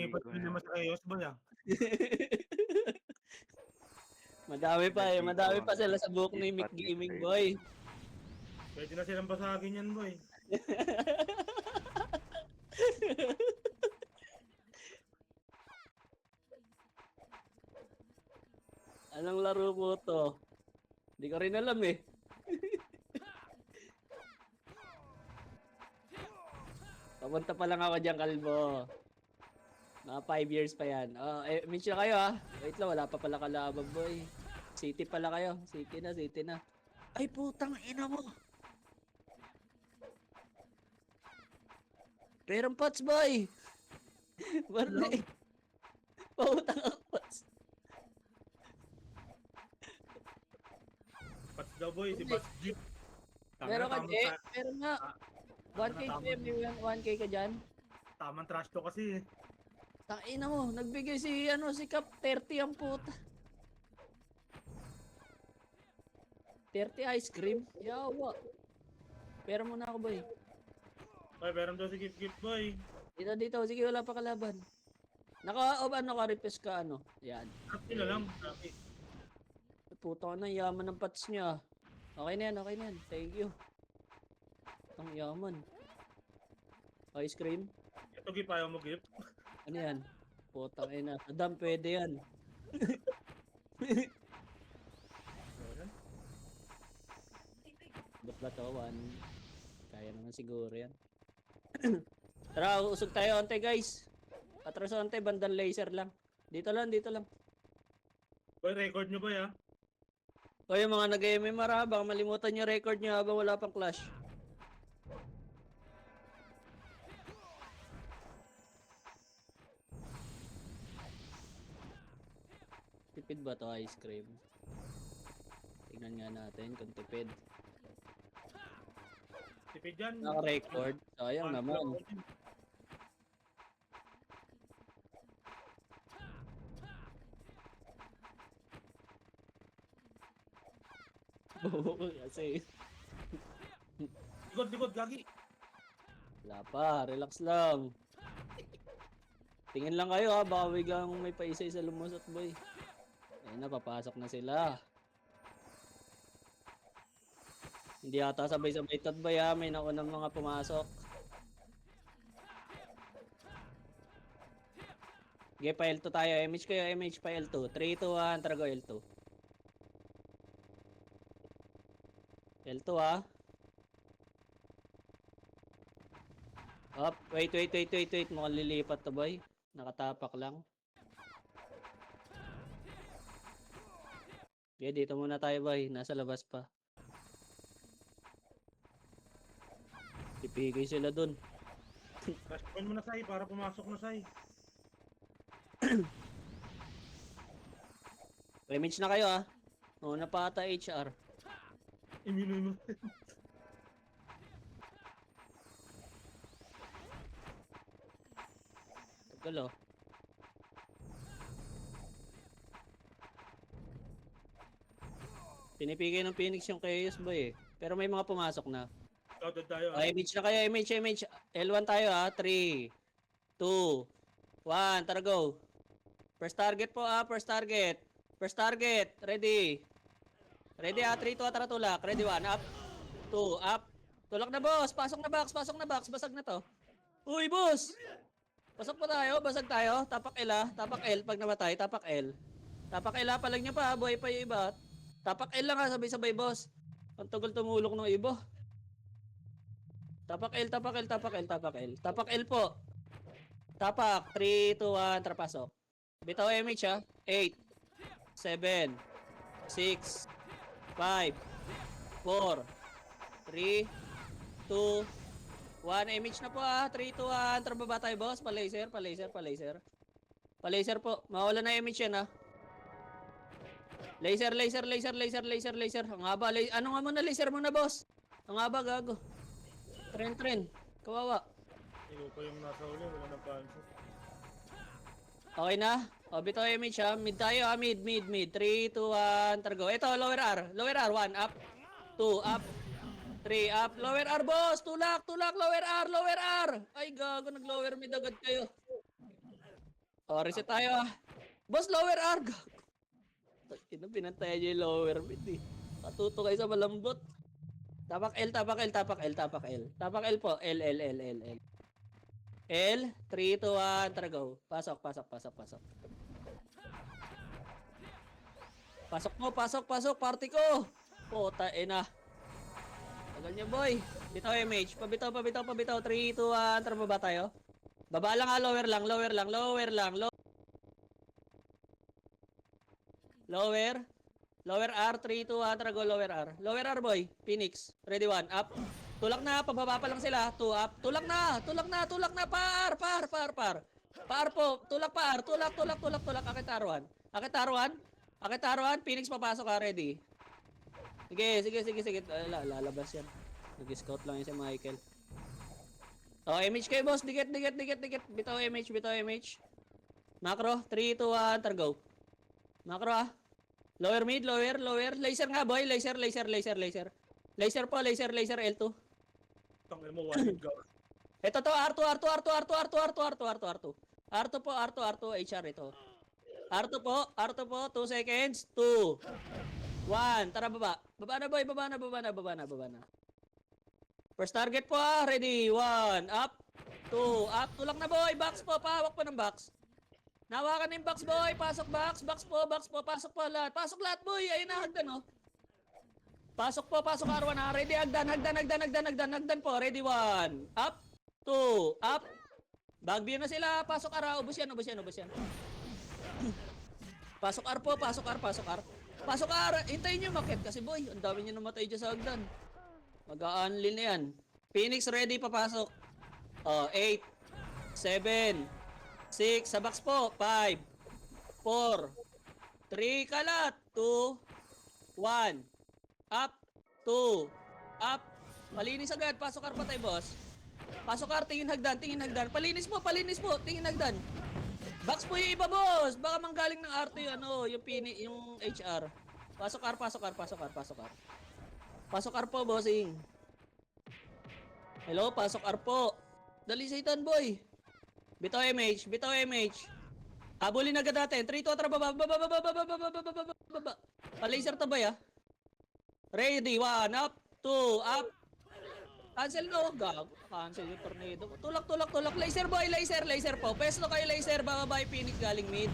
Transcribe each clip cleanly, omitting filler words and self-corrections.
lumipat din naman sa Chaos Boy ah. Madami pa sila sa book ni Mick Gaming boy. Pwede na silang basagin yan boy. Anong laro po to? Hindi ko rin alam eh. Papunta pa lang ako dyan, kalbo. Mga 5 years pa yan. Oh, Mitch na kayo ah. Wait lang, wala pa pala kalaban boy. City pala kayo. City na. Ay putang ina mo. Perang pots boy. Barney. Pautang ang pots. Pats daw boy, si Bats Jeep. Meron ka meron nga. 1K ka, may 1K ka dyan. Tamang trash to kasi eh. Ina mo, nagbigay si Cap 30 ang puta. 30 ice cream? Yawa. Pero muna ako boy. Boy, meron daw si Gift boy. Dito. Sige, wala pa kalaban. Naka-request ka ano? Yan. Happy na lang. Happy. Puta ko na, yaman ng pats niya. Okay na yan. Thank you. Ang yaman. Ice cream? Ito Gift, ayaw mo Gift. Ano yan? Putang ina. Adam, pwede yan. Ba't ba to? 1. Kaya naman siguro yan. Tara, usog tayo ante guys. Atras ante, bandang laser lang. Dito lang. Boy, record nyo boy ah. O yung mga nag-MMR baka malimutan yung record nyo habang wala pang clash. Tipid ba to ice cream? Tingnan nga natin kung tipid. Tipid yan. Naka-record. Sayang naman. Bobo kasi. Likod, gagi. Wala pa, relax lang. Tingin lang kayo ha, baka biglang may paisa-isa lumusot boy. Ayun na, papasok na sila. Hindi ata sabay-sabay tatbay ha, may naunang mga pumasok. Okay, pa L2 tayo. MH kayo, MH pa L2. 3, 2, 1, tara go L2. L2 ha. Up, wait. Mukhang lilipat to boy. Nakatapak lang. Okay, dito muna tayo boy. Nasa labas pa. Ipigay sila dun. Flash point mo na Sai para pumasok na Sai. Remage na kayo ha. Una pa ata HR. Imino. Tagal oh. Pinipigay ng Phoenix yung Chaos boy eh. Pero may mga pumasok na. Shoutout tayo. MH na kayo, MH. L1 tayo ha. 3, 2, 1, tara go. First target po ha, first target. Ready. Ready ha, 3, 2, tara tulak. Ready, 1, up. 2, up. Tulak na boss, pasok na box. Basag na to. Uy boss! Pasok pa tayo, basag tayo. Tapak L ha, tapak L pag namatay, tapak L. Tapak L ha, palag nyo pa, buhay pa yung iba. Tapak L lang ha, sabay-sabay boss. Ang tagal tumulok ng iba. Tapak L. Tapak L po. Tapak. 3, 2, 1. Tara, pasok. Bitaw MH ha. 8, 7, 6, 5, 4, 3, 2, 1. MH na po ha. 3, 2, 1. Tara, baba tayo boss. Pa-laser. Pa-laser po. Mawala na MH yan ha. Laser. Ang haba. Ano nga muna laser muna boss? Ang haba gago. Tren. Kawawa. Ikaw pa yung nasa uli, wala nang panso. Okay na? O, bitaw image ha. Mid tayo ha. Mid. 3, 2, 1. Tara go. Ito, lower R. 1, up. 2, up. 3, up. Lower R, boss. Tulak. Lower R. Ay, gago. Nag-lower mid agad kayo. O, reset tayo ah. Boss, lower R. Ina, pinantayan niya yung lower mid eh. Patuto kayo sa malambot. Tapak L, tapak L, tapak L, tapak L. Tapak L po. L, L, L, L, L. L, 3, 2, 1, tara go. Pasok, pasok, pasok, pasok. Pasok mo, pasok, pasok, party ko. Puta, ina. Tagal niya, boy. Bitaw MH. Pabitaw, pabitaw, pabitaw. 3, 2, 1, tara baba tayo. Baba lang ha, lower lang, lower lang, lower lang, lower. Lower R, 3, 2, 1, tara go, lower R. Lower R, boy. Phoenix. Ready, 1, up. Tulak na, pababa pa lang sila. 2, up. Tulak na, tulak na, tulak na. Par, par, par, par. Par po, tulak par. Tulak, tulak, tulak, tulak. Akitaruan. Akitaruan. Akitaruan. Phoenix, papasok ka, ready. Sige, sige, sige, sige. Lalabas yan. Nag-scout lang yun si Michael. Oh, MH kayo, boss. Dikit, dikit, dikit, dikit. Bitaw MH, bitaw MH. Macro, 3, 2, 1, tar go. Macro ah. Lower mid, lower, lower. Laser nga, boy. Laser, laser, laser, laser. Laser po, laser, laser, L2. Tangin mo, one hit ka. Ito to, R2, R2, R2, R2, R2, R2, R2, R2, R2. R2 po, R2, R2, HR ito. R2 po, 2 seconds. 2, 1, tara baba. Baba na, boy, baba na, baba na, baba na, baba na. First target po ah, ready, 1, up, 2, up, tulak na boy, box po, pahawak po ng box. Nawakan na yung box boy, pasok box, box po, pasok po lahat, pasok lahat boy, ayun na, hagdan oh. Pasok po, pasok R1 ha, ready, hagdan, hagdan, hagdan, hagdan, hagdan, hagdan po, ready 1, up, 2, up, bagview na sila, pasok R, ubos yan, ubos yan, ubos yan. Pasok R po, pasok R, pasok R. Pasok R, hintayin nyo makit kasi boy, ang dami nyo namatay dyan sa hagdan. Mag-a-unleal na yan. Phoenix ready, papasok. Oh, 8, 7, 6, sa box po. 5, 4, 3, kalat. 2, 1, up, 2, up. Palinis agad, pasok R patay, boss. Pasok R, tingin hagdan, tingin hagdan. Palinis po, tingin hagdan. Box po yung iba, boss. Baka manggaling ng R to yung, ano, yung HR. Pasok R, pasok R, pasok R, pasok R. Pasok R po, bossing. Hello, pasok R po. Dali satan, boy. Bitaw MH, bitaw MH. Habulin agad natin. 3, 2, tara, baba, baba, baba, baba, baba, baba, baba, baba. Pa-laser tabay, ah. Ready, 1, up, 2, up. Cancel no, gago. Cancel yung tornado. Tulak, tulak, tulak. Laser, boy, laser, laser po. Pesto kayo, laser. Bababa yung Phoenix galing mid.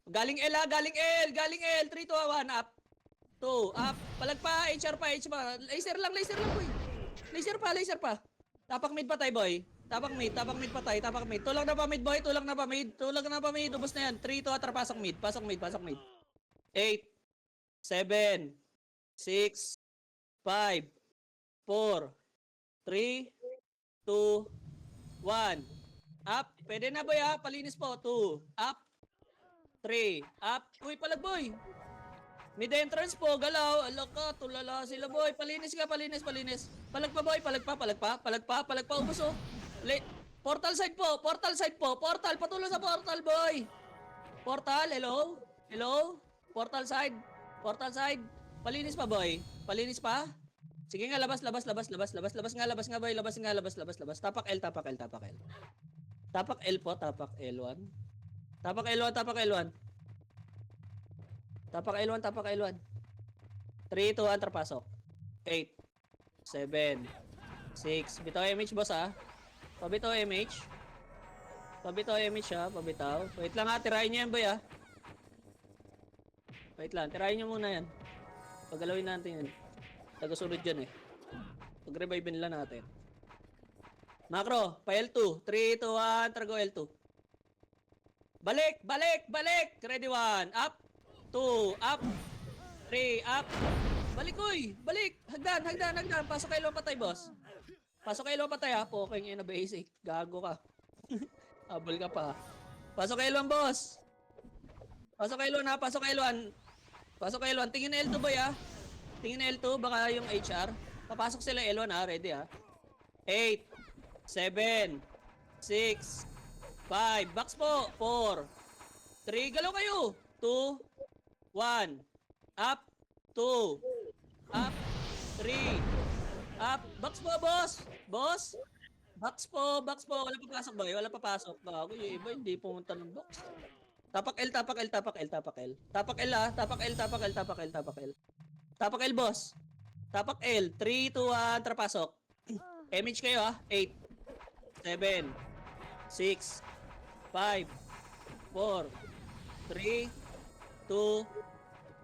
Galing L, ah, galing L, galing L. 3, 2, 1, up. 2, up. Palag pa, HR pa, H pa. Laser lang, boy. Laser pa. Tapak mid patay, boy. Tapak mid patay, tapak mid. Tulak na pa mid, boy. Tulak na pa mid. Ubos na yan. 3, 2, atara, pasok mid. Pasok mid. 8, 7, 6, 5, 4, 3, 2, 1. Up. Pwede na, boy, ha. Palinis po. 2, up. 3, up. Uy, palag, boy. Mid entrance po, galaw. Alaka, tulala sila, boy. Palinis ka, palinis. Palag pa, boy. Palag pa. Ubos, oh. Portal side po. Portal, patuloy sa portal, boy. Portal, hello? Portal side. Palinis pa, boy. Palinis pa. Sige nga, labas nga, boy. Labas nga. Tapak L. Tapak L po, tapak L1. Tapak L1. Tapak L1. 3, 2, 1, terpasok. 8, 7, 6. Bitaw MH, boss, ha. Pabitaw MH, ha. Pabitaw. Wait lang, ha. Tirahin nyo yan, boy, ha. Wait lang. Tirahin nyo muna yan. Paggalawin natin yan. Tagasunod dyan, eh. Pag-revive nila natin. Macro, pa L2. 3, 2, 1, targo L2. Balik. Ready, 1, up. 2, up. 3, up. Balik, uy. Balik. Hagdan. Pasok kayo patay, boss. Pasok kayo patay, ha. Poking na basic. Gago ka. Habol ka pa. Pasok kayo, boss. Pasok kayo, ha. Pasok kayo, tingin na L2, boy, ha. Tingin na L2, baka yung HR. Papasok sila L1, ha. Ready, ha. 8, 7, 6, 5. Box po. 4, 3. Galaw kayo. 2, 1, up, 2, up, 3, up, box po, boss, Box po, box po. Wala papasok boy, wala papasok. Bago yung iba hindi pumunta ng box. Tapak L, tapak L, tapak L, tapak L. Tapak L ah, tapak L, tapak L, tapak L, tapak L. Tapak L boss. Tapak L, 3, 2, 1, tara pasok. MH kayo ah, 8, 7, 6, 5, 4, 3, 2,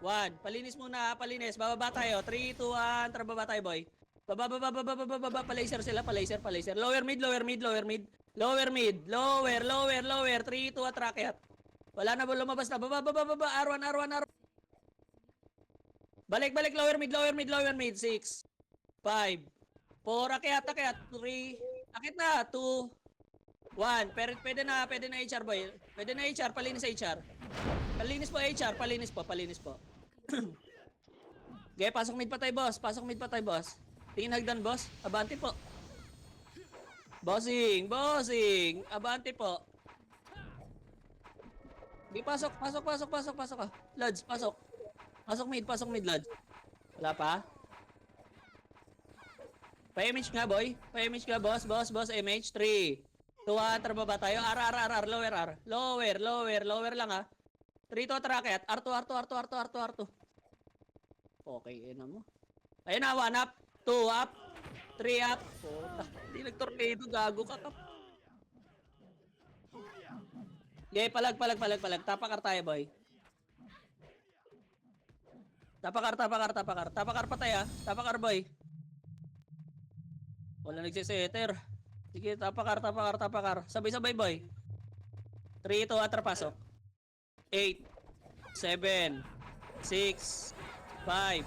1. Palinis muna, palinis. Bababa tayo. 3, 2, 1. Tara baba tayo, boy. Baba, baba, baba, baba, baba. Palaser sila, palaser, palaser. Lower mid, lower mid, lower mid. Lower mid, lower, lower, lower. 3, 2, 1, rakyat. Wala na ba lumabas na? Baba, baba, baba. R1, R1, R1. Balik, balik. Lower mid, lower mid, lower mid. 6, 5, 4. Akyat, akyat. 3. Akit na. 2, 1. Pwede na HR, boy. Pwede na HR. Palinis HR. Palinis po HR. Palinis po, palinis po. Okay, pasok mid pa tayo, boss. Pasok mid pa tayo, boss. Tingin hagdan, boss. Abante po. Bossing, bossing. Abante po. Okay, pasok, pasok, pasok, pasok, pasok ka. Lads, pasok. Pasok mid, lads. Wala pa? Pa-image nga, boy. Pa-image nga, boss, boss, boss, image. 3, 2, 1, trababa tayo. R, lower, R. Lower, lower, lower lang, ha. 3 to tracket. R2, R2, R2, R2, R2, R2. Okay, yun mo. Ayun na, 1 up, 2 up, 3 up. Puta, hindi nag-tornado, gago ka kap. Okay, palag. Tapakar tayo, boy. Tapakar. Tapakar pa tayo, Tapakar, boy. Wala nagsisetter. Sige, tapakar. Sabay-sabay, boy. 3, 2, atrapasok. 8, 7, 6, 5,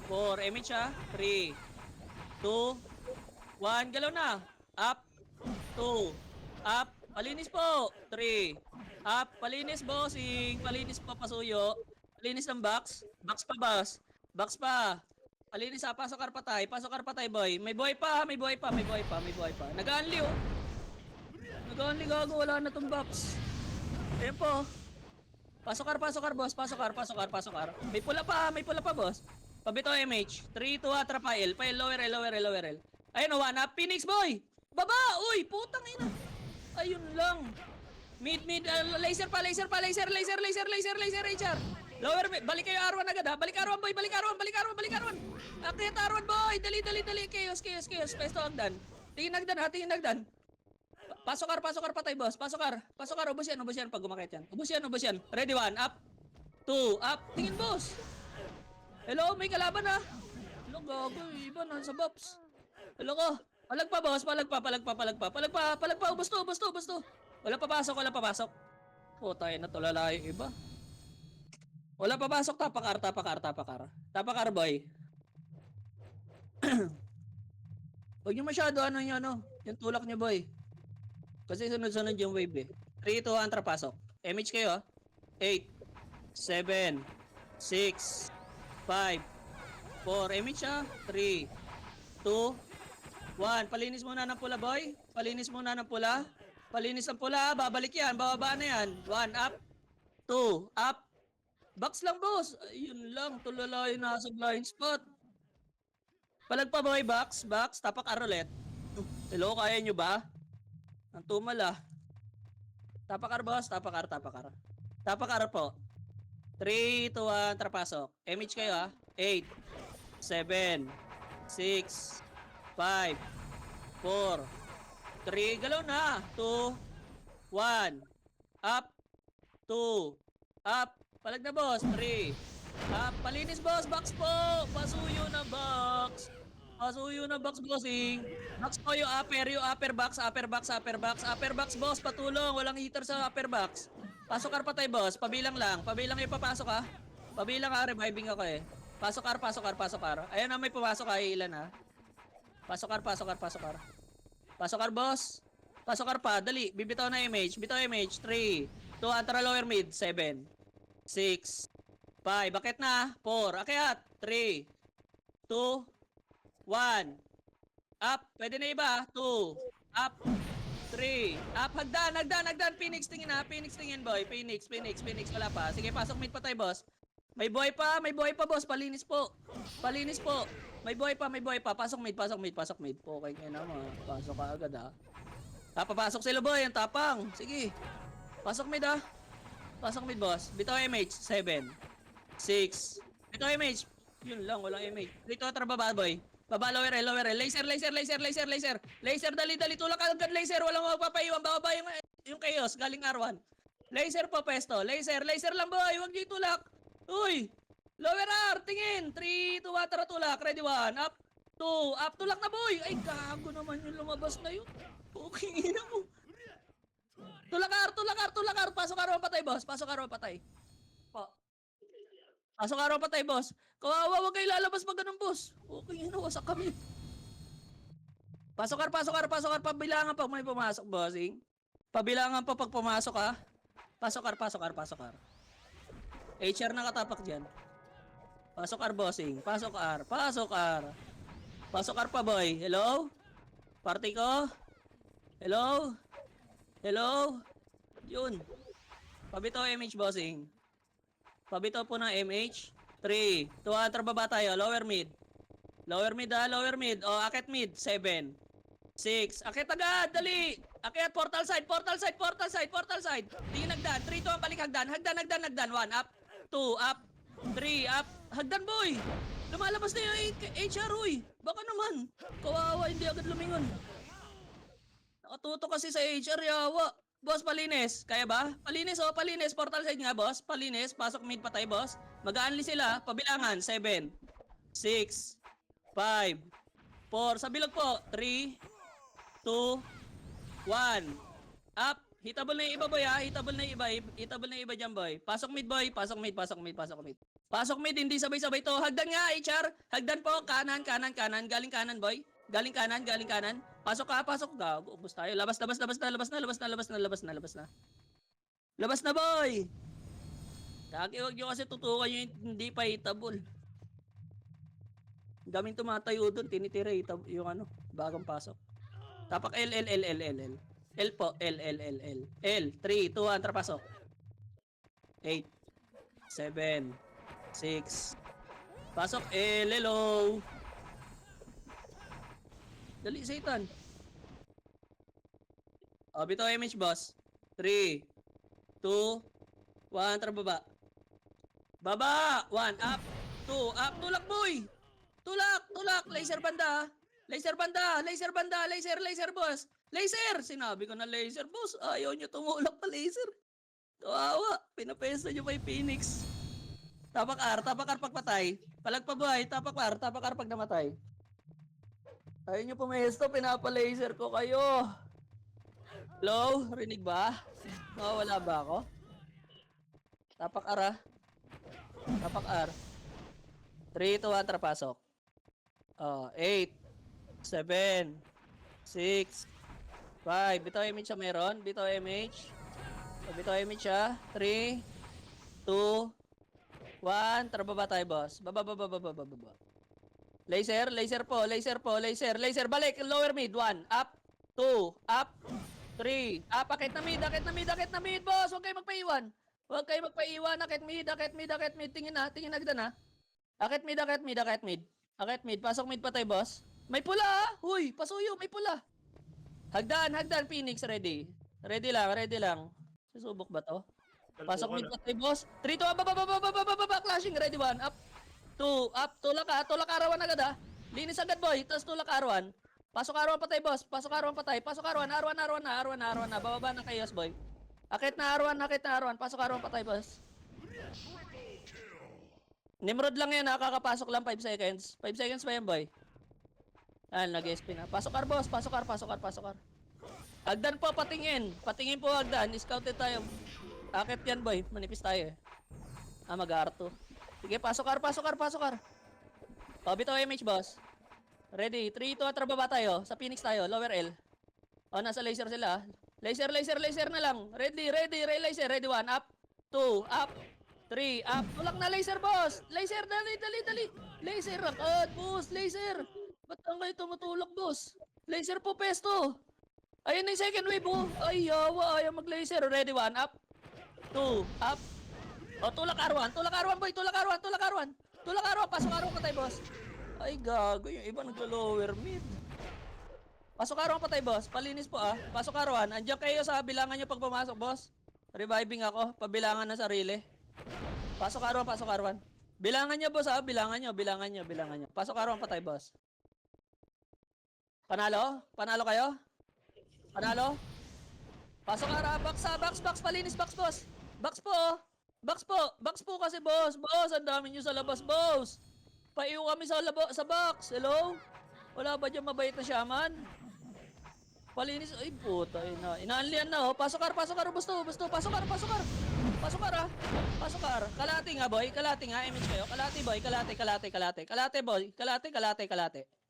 4, image ha. 3, 2, 1, galaw na. Up, 2, up, palinis po. 3, up, palinis bossing. Palinis pa pasuyo. Palinis ng box. Box pa, boss. Box pa. Palinis ha, pasok karpatay. Pasok karpatay, boy. May buhay pa. Nag-unli oh. Nag-unli gago, wala na tong box. Ayan po. Pasok kar, boss. Pasok kar. May pula pa, boss. Pabito MH. 3, 2, atra pa L. Lower L. Ayun, 1 up. Phoenix, boy. Baba. Uy, putang ina. Ayun lang. Mid. Laser, HR. Lower mid. Balik kayo R1 agad, ha. Balik R1, boy. Balik R1. Akit R1, boy. Dali. Chaos. Pesto hagdan. Tingin hagdan. Pasok kar patay, boss. Pasok kar. Ubos yan pag gumakit yan. Ubos yan. Ready, 1, up. 2, up. Tingin, boss. Hello, may kalaban, ha. Hello, gago. Iba, nasa box. Hello ko. Palag pa, boss. Palag pa. Ubos to. Wala papasok. Tayo na tulala yung iba. Wala papasok. Tapakar, boy. Huwag nyo masyado, yung tulak nyo, boy. Kasi sunod-sunod yung wave, 3, 2, 1, pasok. MH kayo, 8, 7, 6, 5, 4. MH, 3, 2, 1. Palinis muna ng pula, boy. Palinis ng pula, babalik yan. Bababa na yan. 1, up. 2, up. Box lang, boss. Ayun lang, tulala yung nasa blind spot. Palag pa, boy. Box. Tapak arolet. Hello, kaya nyo ba? Ang tumala. Tapakar, boss. Tapakar po. 3, 2, 1, trapasok. MH kayo, 8, 7, 6, 5, 4, 3, galaw na. 2, 1, up, 2, up. Palag na, boss. 3, up. Palinis, boss. Box po. Pasuyo na box. Bossing. Box po yung upper box, boss, patulong. Walang heater sa upper box. Pasok kar pa tayo, boss. Pabilang yung papasok, ha. Reviving ako, eh. Pasok kar. Ayan na, may papasok, ha. Ilan, ha. Pasok kar. Boss. Pasok kar pa. Dali. Bibitaw na image. 3, 2, atra lower mid. 7, 6, 5. Bakit na? 4. Akyat. 3, 2, 1. Up. Pwede na iba. 2. Up. 3. Up. Hagdan. Phoenix tingin, boy. Phoenix. Wala pa. Sige, pasok mid pa tayo, boss. May buhay pa, boss. Palinis po. May buhay pa, may buhay pa. Pasok mid, pasok mid, pasok mid. Okay kayo naman. Pasok ka agad ha. Papasok sila boy, ang tapang. Sige. Pasok mid ha. Pasok mid boss. Bitaw MH, 7, 6. Bitaw MH. Yun lang, walang MH. Dito baba boy. Baba lower L, lower L. Laser, laser, laser, laser, laser. Laser, dali, dali. Tulak agad laser. Walang magpapaiwan. Bababa yung chaos. Galing R1. Laser po pesto. Laser, laser lang boy. Huwag niyo itulak. Uy. Lower R. Tingin. 3, 2, 1. Tara tulak. Ready 1. Up. 2. Up. Tulak na boy. Ay gago naman yung lumabas na yun. Okay, ina mo. Tulak R. Tulak R. Tulak R. Pasok R1 patay boss. Pasok R1 patay. Po. Pasok R1 patay boss. Kawawa, wag kayo lalabas pag ganun boss. Okay, ina. Wasak kami. Pasok R. Pasok R. Pasok R. Pabilangan pag may pumasok bossing. Pabilangan pa pag pumasok ha. Pasok R. Pasok R. Pasok R. HR nakatapak dyan. Pasok R bossing. Pasok R. Pasok R. Pasok R pa boy. Hello? Party ko? Hello? Hello? Yun. Pabito MH bossing. Pabito po ng MH. 3, 2, enter baba tayo. Lower mid. Lower mid ha. Lower mid. O, akit mid. 7, 6. Akit agad. Dali. Akit. Portal side. Portal side. Portal side. Portal side. Tingin hagdan. 3, 2, balik hagdan. Hagdan, hagdan, hagdan. 1, up. 2, up. 3, up. Hagdan boy. Lumalabas na yung HR, uy. Baka naman. Kawawa, hindi agad lumingon. Nakatuto kasi sa HR, yawa. Boss, palinis. Kaya ba? Palinis, oh, palinis. Portal side nga, boss. Palinis. Pasok mid patay, boss. Mag-aanli sila. Pabilangan. 7, 6, 5, 4. Sa bilog po. 3, 2, 1. Up. Hitable na yung iba, boy, ha? Hitable na yung iba. Hitable na yung iba dyan, boy. Pasok mid, boy. Pasok mid, pasok mid, pasok mid. Pasok mid, hindi sabay-sabay to. Hagdan nga, HR. Hagdan po. Kanan, kanan, kanan. Galing kanan, boy. Galing kanan, galing kanan. Pasok ka, pasok ka. Ubus tayo. Labas, labas, labas na, labas na, labas na, labas na, labas na, labas na. Labas na, boy! Kagi, huwag nyo kasi tutukan yung hindi pa hitable. Daming tumatayo doon. Tinitira yung ano, bagong pasok. Tapak L, L, L, L, L, L. L po, L, L, L, L. L, 3, 2, 1, tara pasok. 8, 7, 6. Pasok L, hello. Dali, Satan. O, bito image, boss. 3, 2, 1, tara baba. Baba! 1, up. 2, up. Tulak, boy! Tulak, tulak. Laser banda. Laser banda. Laser banda. Laser, laser, boss. Laser! Sinabi ko na laser, boss. Ayaw nyo tumulak pa laser. Kawawa. Pinapesta nyo pa yung Phoenix. Tapak R pagpatay. Palag pa buhay. Tapak R pag namatay. Ayaw nyo pumesto. Pinapa-laser ko kayo. Hello? Rinig ba? Wala ba ako? Tapak R ha? Tapak R. 3, 2, 1, tara pasok. 8, 7, 6, 5. Bitaw image siya meron. Bitaw image. Bitaw image siya. 3, 2, 1. Tara baba tayo, boss. Baba. Laser, laser po, laser po, laser, laser. Balik, lower mid. 1, up, 2, up, 3, up. Akit na mid, akit na mid, akit na mid, boss. Huwag kayo magpaiwan. Huwag kayo magpaiwan. Akit mid, akit mid, akit mid. Tingin na, tingin na na. Akit mid, akit mid, akit mid. Akit mid, pasok mid pa tayo, boss. May pula, ha? Huy, pasuyo, may pula. Hagdan, hagdan, Phoenix, ready. Ready lang. Susubok ba to? Pasok mid pa tayo, boss. 3, 2, baba, clashing, ready 1, up. 2, up, tulak arawan agad ha. Linis agad boy, tapos tulak arawan. Pasok arawan patay boss, pasok arawan patay. Pasok arawan na. Bababa na chaos boy. Akit na arawan, pasok arawan patay boss. Nimrod lang yan, nakakapasok lang 5 seconds. 5 seconds pa yan boy. Nag-SP na. Pasok ar boss, pasok ar. Hagdan po, patingin po hagdan. Scouted tayo. Akit yan boy, manipis tayo eh. Mag-R2. Sige, pasok ar. O, bitaw image, boss. Ready, 3, 2, trababa tayo. Sa Phoenix tayo, lower L. O, nasa laser sila. Laser na lang. Ready, laser. Ready, 1, up. 2, up. 3, up. Tulak na laser, boss. Laser, dali. Laser, rakad, boss. Laser. Ba't ang kayo tumutulak, boss? Laser po, pesto. Ayun na yung second wave, oh. Ay, yawa. Ayaw mag-laser. Ready, 1, up. 2, up. O, tulak arwan boy, tulak arwan. Pasok arwan patay, boss. Ay, gago. Yung iba naglo-lower mid. Pasok arawan patay, boss. Palinis po, ah. Pasok arawan. Andiyan kayo sa bilangan nyo pag pumasok, boss. Reviving ako. Pabilangan ng sarili. Pasok arawan, pasok arawan. Bilangan nyo, boss, ah. Bilangan nyo, bilangan nyo, bilangan nyo. Pasok arawan patay, boss. Panalo? Panalo kayo? Panalo? Pasok ara, box, ah. Box. Palinis, box, boss. Box po, oh. Box po. Box po kasi, boss. Boss, ang dami nyo sa labas, boss. Paiyo kami sa box. Hello? Wala ba dyan mabait na shaman? Palinis. Ay, puta. Inaanlian na, oh. Pasok ar. Busto. Pasok ar. Pasok ar, ah. Pasok ar. Kalate nga, boy. Kalate nga. Image kayo. Kalate, boy. Kalate. Kalate, boy. Kalate.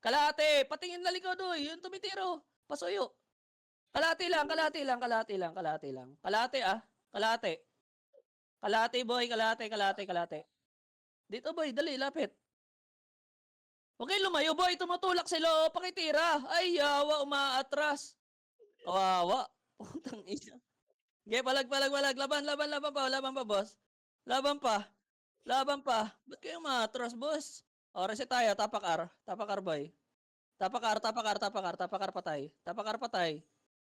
Kalate. Patingin na likod, doy. Yung tumitiro. Pasuyo. Kalate lang. Kalate, ah. Kalate, boy. Kalate. Dito, boy. Dali, lapit. Huwag kayo lumayo, boy. Tumutulak sila. O, pakitira. Ay, yawa. Umaatras. Kawawa. Putang ina. Okay, palag. Laban pa, boss. Laban pa. Ba't kayo umaatras, boss? O, reset tayo. Tapak R, boy. Tapak R patay.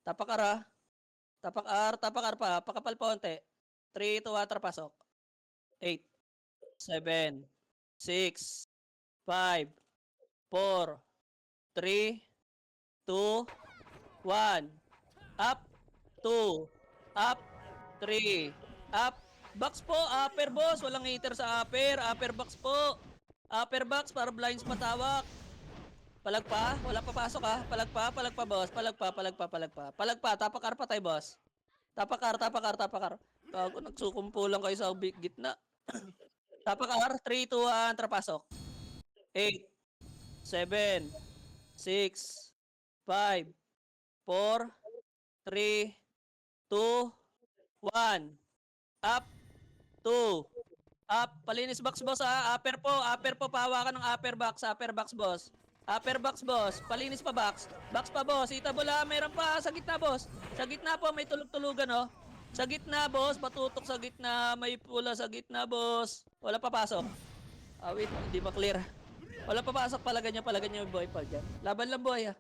Tapak R, ah. Tapak R pa. Pakapal pa onte. 3, 2, 1, pasok. 8, 7, 6, 5, 4, 3, 2, 1. Up, 2, up, 3, up. Box po, upper boss. Walang hater sa upper. Upper box po. Upper box para blinds patawak. Palag pa, wala papasok ah. Palag pa boss. Palag pa, tapak R patay boss. Tapak R. Gago, nagsukumpo lang kayo sa gitna. Tapak R, 3, 2, 1, trapasok. 8, 7, 6, 5, 4, 3, 2, 1. Up, 2. Up, palinis box boss ha. Upper po, pahawakan ng upper box boss. Upper box boss, palinis pa box. Box pa boss, itabula, meron pa sa gitna boss. Sa gitna po, may tulog-tulugan oh. Sa gitna boss, patutok sa gitna, may pula sa gitna boss. Wala papasok. Wait, hindi ma-clear. Wala papasok, palagan nyo boy pal dyan. Laban lang boy ah.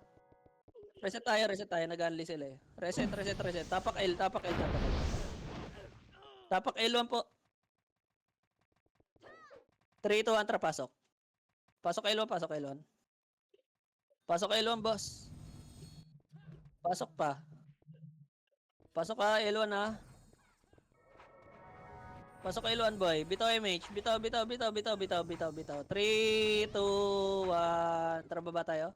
Reset tayo, nag-unli sila eh. Reset. Tapak L. Tapak L1 po. 3, 2, 1, pasok. Pasok L1. Pasok L1, boss. Pasok pa. Pasok ka, L1 ha. Pasok L1, boy. Bitaw MH. Bitaw. 3, 2, 1. Tara baba tayo.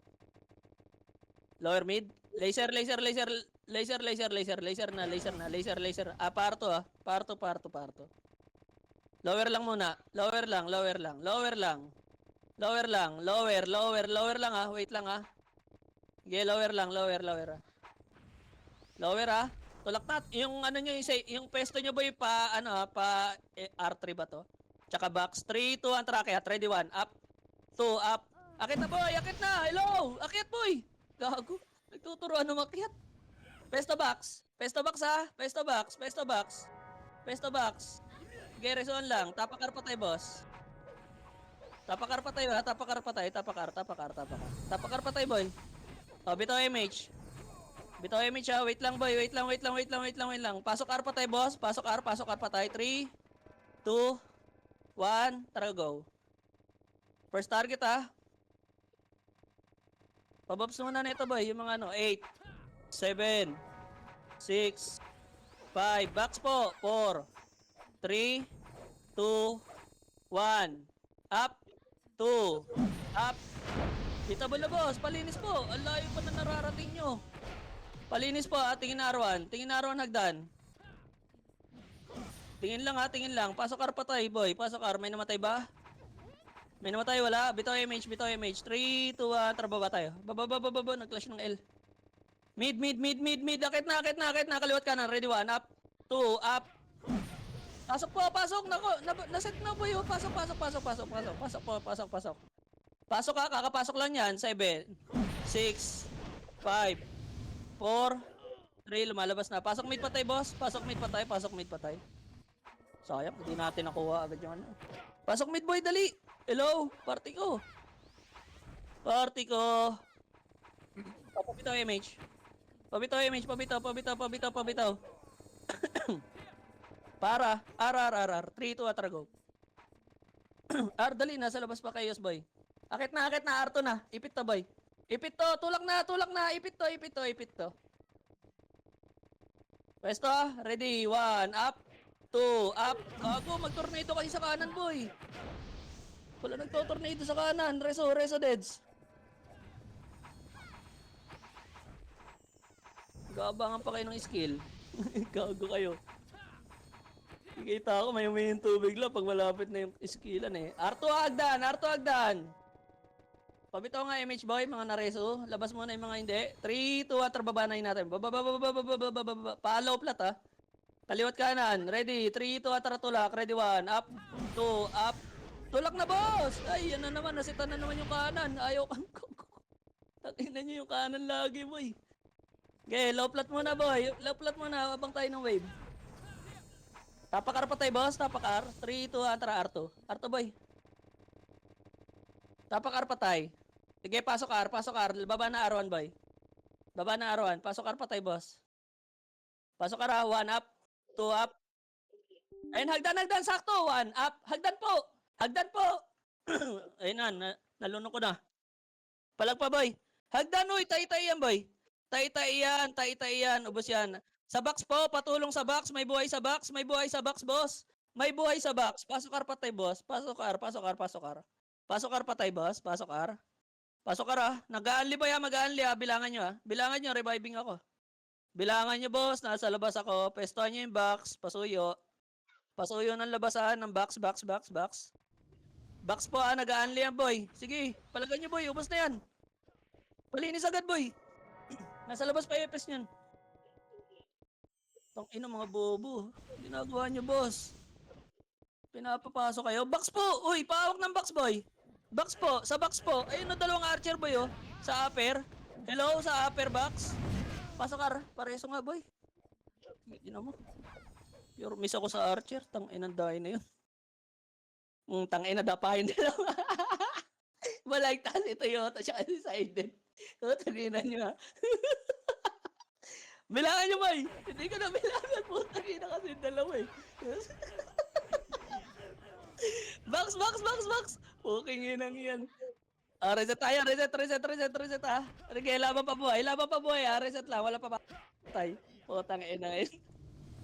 Lower mid. Laser na. Parto ah. Parto. Lower lang muna. Lower lang ah. Wait lang ah. Okay, lower ah. Lower ah. Tulak na. Yung ano nyo, yung pesto nyo boy pa, R3 ba to? Tsaka box. 3, 2, 1, track. Ready 1. Up. 2, up. Akit na boy, Hello. Akit boy. Gago. Nagtuturuan ng makiat. Pesto box ha. Pesto box. Okay, reson lang. Tapakar pa tayo, boss. Tapakar pa tayo. Tapakar pa tayo, boy. O, bitaw MH ha. Wait lang, boy. Wait lang. Pasok R pa tayo, boss. Pasok R pa tayo. 3, 2, 1. Tara, go. First target, ha. Pabobs muna na ito, boy. Yung mga 8, 7, 6, 5. Box po. 4, 3, 2, 1. Up, 2. Up. Hitable na, boss. Palinis po. Ang layo pa na nararating nyo. Palinis po, ha. Tingin na R1 hagdan. Tingin lang. Pasok R patay, boy. Pasok R. May namatay ba? May namatay, wala. Bitaw MH. 3, 2, 1. Tara, baba tayo. Baba. Nag-clash ng L. Mid. Akit na. Kaliwat kanan. Ready 1. Up. 2. Up. Pasok po. Nako. Naset na po yun. Pasok. Pasok ka. Kakapasok lang yan. 7, 6, 5, 4, 3. Lumalabas na. Pasok mid patay, boss. Pasok mid patay. Sayang. Hindi natin nakuha agad yung ano. Pasok mid, boy. Dali. Hello. Party ko. Party ko. Pabitaw image. Pabitaw image, pabitaw. Para, R. 3, 2, atra, go. R, dali, nasa labas pa kayo, boy. Akit na, R2 na. Ipit to, boy. Ipit to, tulak na. Ipit to. Pwesto, ready, 1, up, 2, up. Gago, mag-tornado kasi sa kanan, boy. Wala nagto-tornado sa kanan. Reso, deads. Gabangan pa kayo ng skill. Gago kayo. Kikita ako, may yung tubig lang pag malapit na yung skillan eh. R2 hagdan. Pabitaw nga image boy, mga nareso. Labas muna yung mga hindi. 3, 2, at babanayin natin. Follow plat ha. Kaliwat kanan. Ready. 3, 2, at tulak. Ready 1. Up. 2, up. Tulak na boss! Ay, yan na naman. Nasitan na naman yung kanan. Ayaw kang Takinan nyo yung kanan lagi boy. Okay, low plat muna boy. Low plat muna habang tayo ng wave. Tapakar pa tayo boss. Tapakar. 3, 2, atra R2. R2 boy. Tapakar pa tayo. Sige, pasok R. Baba na R1 boy. Baba na R1. Pasok R pa tayo boss. Pasok R 1 up. 2 up. Ayun, hagdan. Sakto. 1 up. Hagdan po. Ayun na. Nalunok ko na. Palag pa boy. Hagdan uy. Tay-tay yan boy. Tay-tay yan. Ubos yan. Sa box po. Patulong sa box. May buhay sa box. Boss. May buhay sa box. Pasok R patay boss. Pasok R. Pasok R patay boss. Pasok R ah. Nag-aanli ba yan? Mag-aanli ah. Bilangan nyo. Reviving ako. Bilangan nyo boss. Nasa labas ako. Pestuhan nyo yung box. Pasuyo ng labasan ng box. Box po ah. Nag-aanli yan boy. Sige. Palagan nyo boy. Ubos na yan. Palinis agad boy. Nasa labas pa EPS nyan. Tang ina mga bobo. Ginagawa nyo boss. Pinapapasok kayo. Box po. Uy, pahawak ng box boy. Sa box po. Ayun na dalawang archer boy oh. Sa upper. Hello, sa upper box. Pasok R. Pareso nga boy. Hindi mo. Pure miss ako sa archer. Tang ina dahil na yun. Tang ina dapahin nila. Balagtas ito Toyota siya undecided. Tangina nyo ha. Bilangan nyo boy. Hindi ko na bilangan po. Tangina kasi dalawa eh. Box. Puking inang yan. Reset tayo. Reset ah. Okay, laban pa buhay ah. Reset lang. Wala pa patay. Putang ina yun.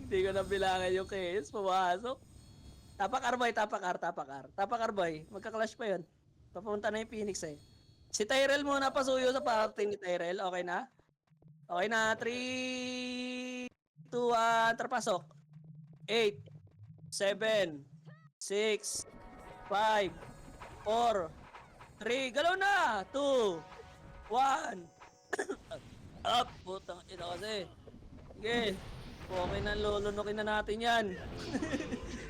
Hindi ko na bilangan yung case. Pumasok. Tapak R boy. Magka-clash pa yun. Papunta na yung Phoenix eh. Si Tyrell muna pasuyo sa party ni Tyrell. Okay na? 3, 2, 1, terpasok. 8, 7, 6, 5, 4, 3, galaw na! 2, 1, up! Putang ina kasi. Sige. Okay na, lulunukin na natin yan.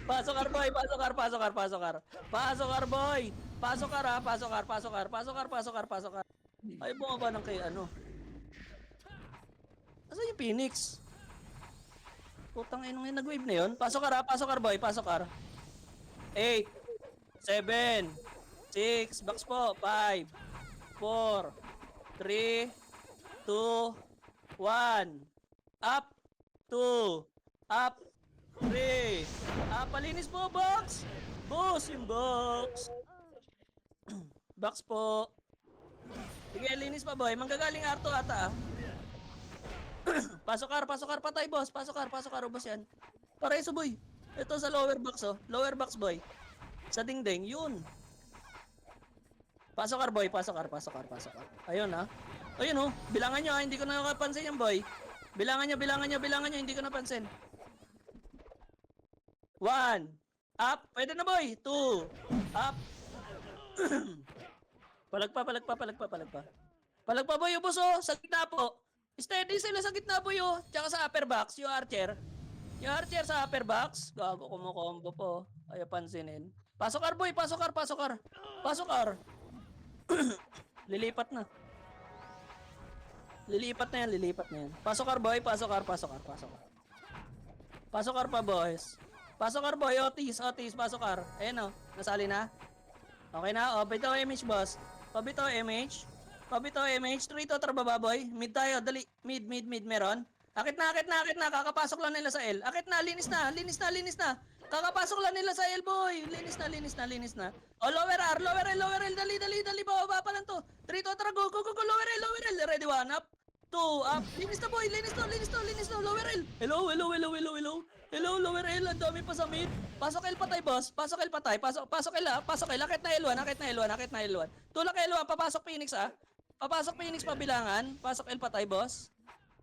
Pasok R boy, pasok R. Ay, bumaba ng kay ano. Asan yung Phoenix? Putang inong yung nag-wave na yun. Pasok R boy. 8, 7, 6, box po. 5, 4, 3, 2, 1. Up, 2, up, 3. Palinis po, box. Boss, yung box. Box po. Sige, linis pa boy. Manggagaling R2 ata ah. Pasok R patay boss. Pasok R ubos yan. Pareso boy. Ito sa lower box oh. Lower box boy. Sa dingding, yun. Pasok R boy. Ayun ah. Ayun oh. Bilangan nyo ah. Hindi ko na nakapansin yan boy. Bilangan nyo. Hindi ko napansin. 1. Up. Pwede na boy. 2. Up. Palag pa boy. Ubos oh. Sa gitna po. Steady sila sa gitna po yun. Tsaka sa upper box, yung archer. Yung archer sa upper box. Gago, kumukombo po. Ayaw pansinin. Pasok R boy, pasok R. Lilipat na. Lilipat na yan. Pasok R boy, pasok R. Pasok R pa boys. Pasok R boy, Otis, pasok R. Ayan o, nasali na. Okay na, bitaw image boss. Pabito MH. Pabito MH. 3 to trababa boy. Mid tayo. Dali. Mid. Meron. Akit na. Kakapasok lang nila sa L. Akit na. Linis na. Kakapasok lang nila sa L boy. Linis na. O lower R. Lower L. Dali. Bababa pa lang to. 3 to tra. Go. Lower L. Ready 1 up. 2 up. Linis na boy. Linis na. Lower L. Hello. Hello, lower L. Ang dami pa sa mid. Pasok L patay, boss. Pasok L patay. Pasok L, ha. Pasok L. Akit na L1. Tulak L1. Papasok Phoenix, ha. Papasok Phoenix pabilangan. Pasok L patay, boss.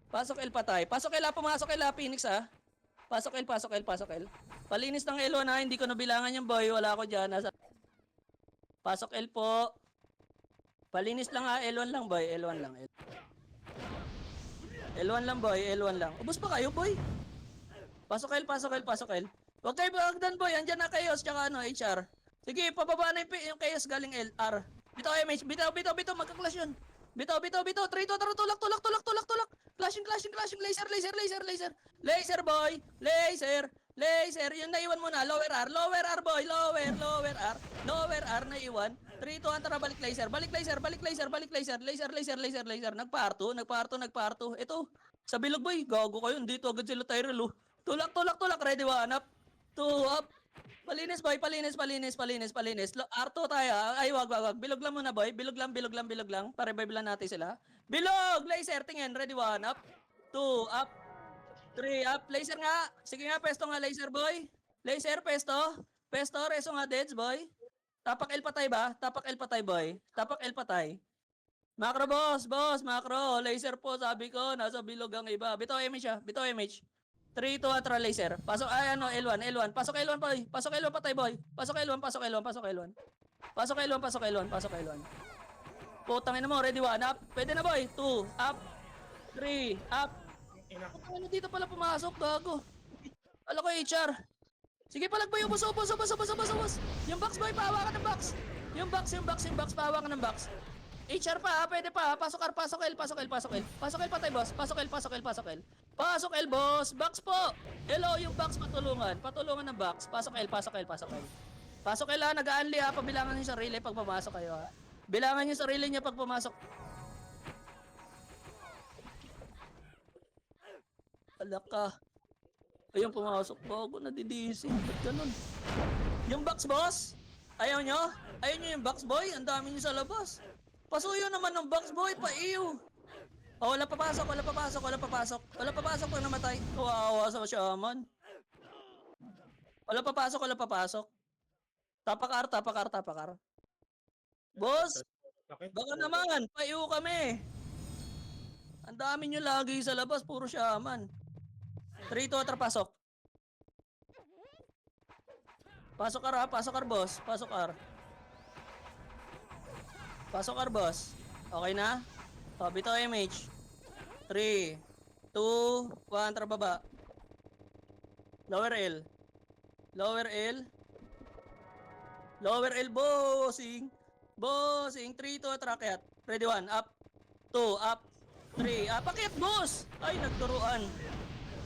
Pasok L patay. Pasok L, ha. Pumasok L, ha. Phoenix, ha. Pasok L. Palinis ng L1, ha. Hindi ko nabilangan yung boy. Wala ako dyan. Pasok L po. Palinis lang, ha. L1 lang, boy. L1 lang, boy. Ubus pa kayo, boy. Pasok L. Huwag kayo bagdan boy, andyan na Chaos tsaka HR. Sige, pababa na yung Chaos galing LR. Bitaw MH, bitaw, magka-clash yun. Bitaw, 3 to, tulak. Clashing, laser boy, laser, yung naiwan mo na, lower R boy, lower R naiwan. 3 to, antara, balik laser, laser, nagparto. Ito, sa bilog boy, gago kayo, dito agad sila Tyrell, oh. Tulak, ready 1 up, 2 up. Palinis boy, palinis. R2 tayo, ay wag. Bilog lang muna boy, bilog lang. Pa-revive lang natin sila. Bilog, laser, tingin, ready 1 up, 2 up, 3 up. Laser nga, sige nga, pesto nga laser boy. Laser, pesto, reso nga deads boy. Tapak L patay ba? Tapak L patay. Macro boss, macro. Laser po, sabi ko, nasa bilog ang iba. Bitaw MH. 3 to atra laser. Pasok, L1. Pasok L1 boy. Pasok L1 patay boy. Pasok L1. Putang ina mo, ready 1 up. Pwede na boy. 2 up. 3 up. Ano dito pala pumasok, gago. Ala ko HR. Sige, palagboy, ubos. Yung box boy, pahawakan ng box. Yung box, pahawakan ng box. HR pa, pwede pa. Pasok L. Pasok L patay, boss. Pasok L. Pasok L, boss. Box po. Hello, yung box patulungan ng box. Pasok L. Pasok L, ha. Nag-aanli, ha. Pabilangan niyo sarili pag pumasok kayo, ha. Bilangan niyo sarili niya pag pumasok. Alak ka. Ayun, pumasok po ako. Nadidisi. Ba't ganun? Yung box, boss. Ayaw nyo yung box, boy. Ang dami nyo sa labas. Pasuyo naman ng box, boy. Paiyo. Oh, wala papasok pag namatay. Kawawa sa shaman. Wala papasok. Tapak R. Boss, baka naman, paiyo kami. Ang dami nyo lagi sa labas, puro shaman. 3 to pasok. Pasok R, boss. Pasok R, boss. Okay na? O, bitaw MH. 3, 2, 1, tara baba. Lower L, bossing. 3 to trakyat. Ready 1, up. 2, up. 3, up. Pakyat, boss! Ay, nagturuan.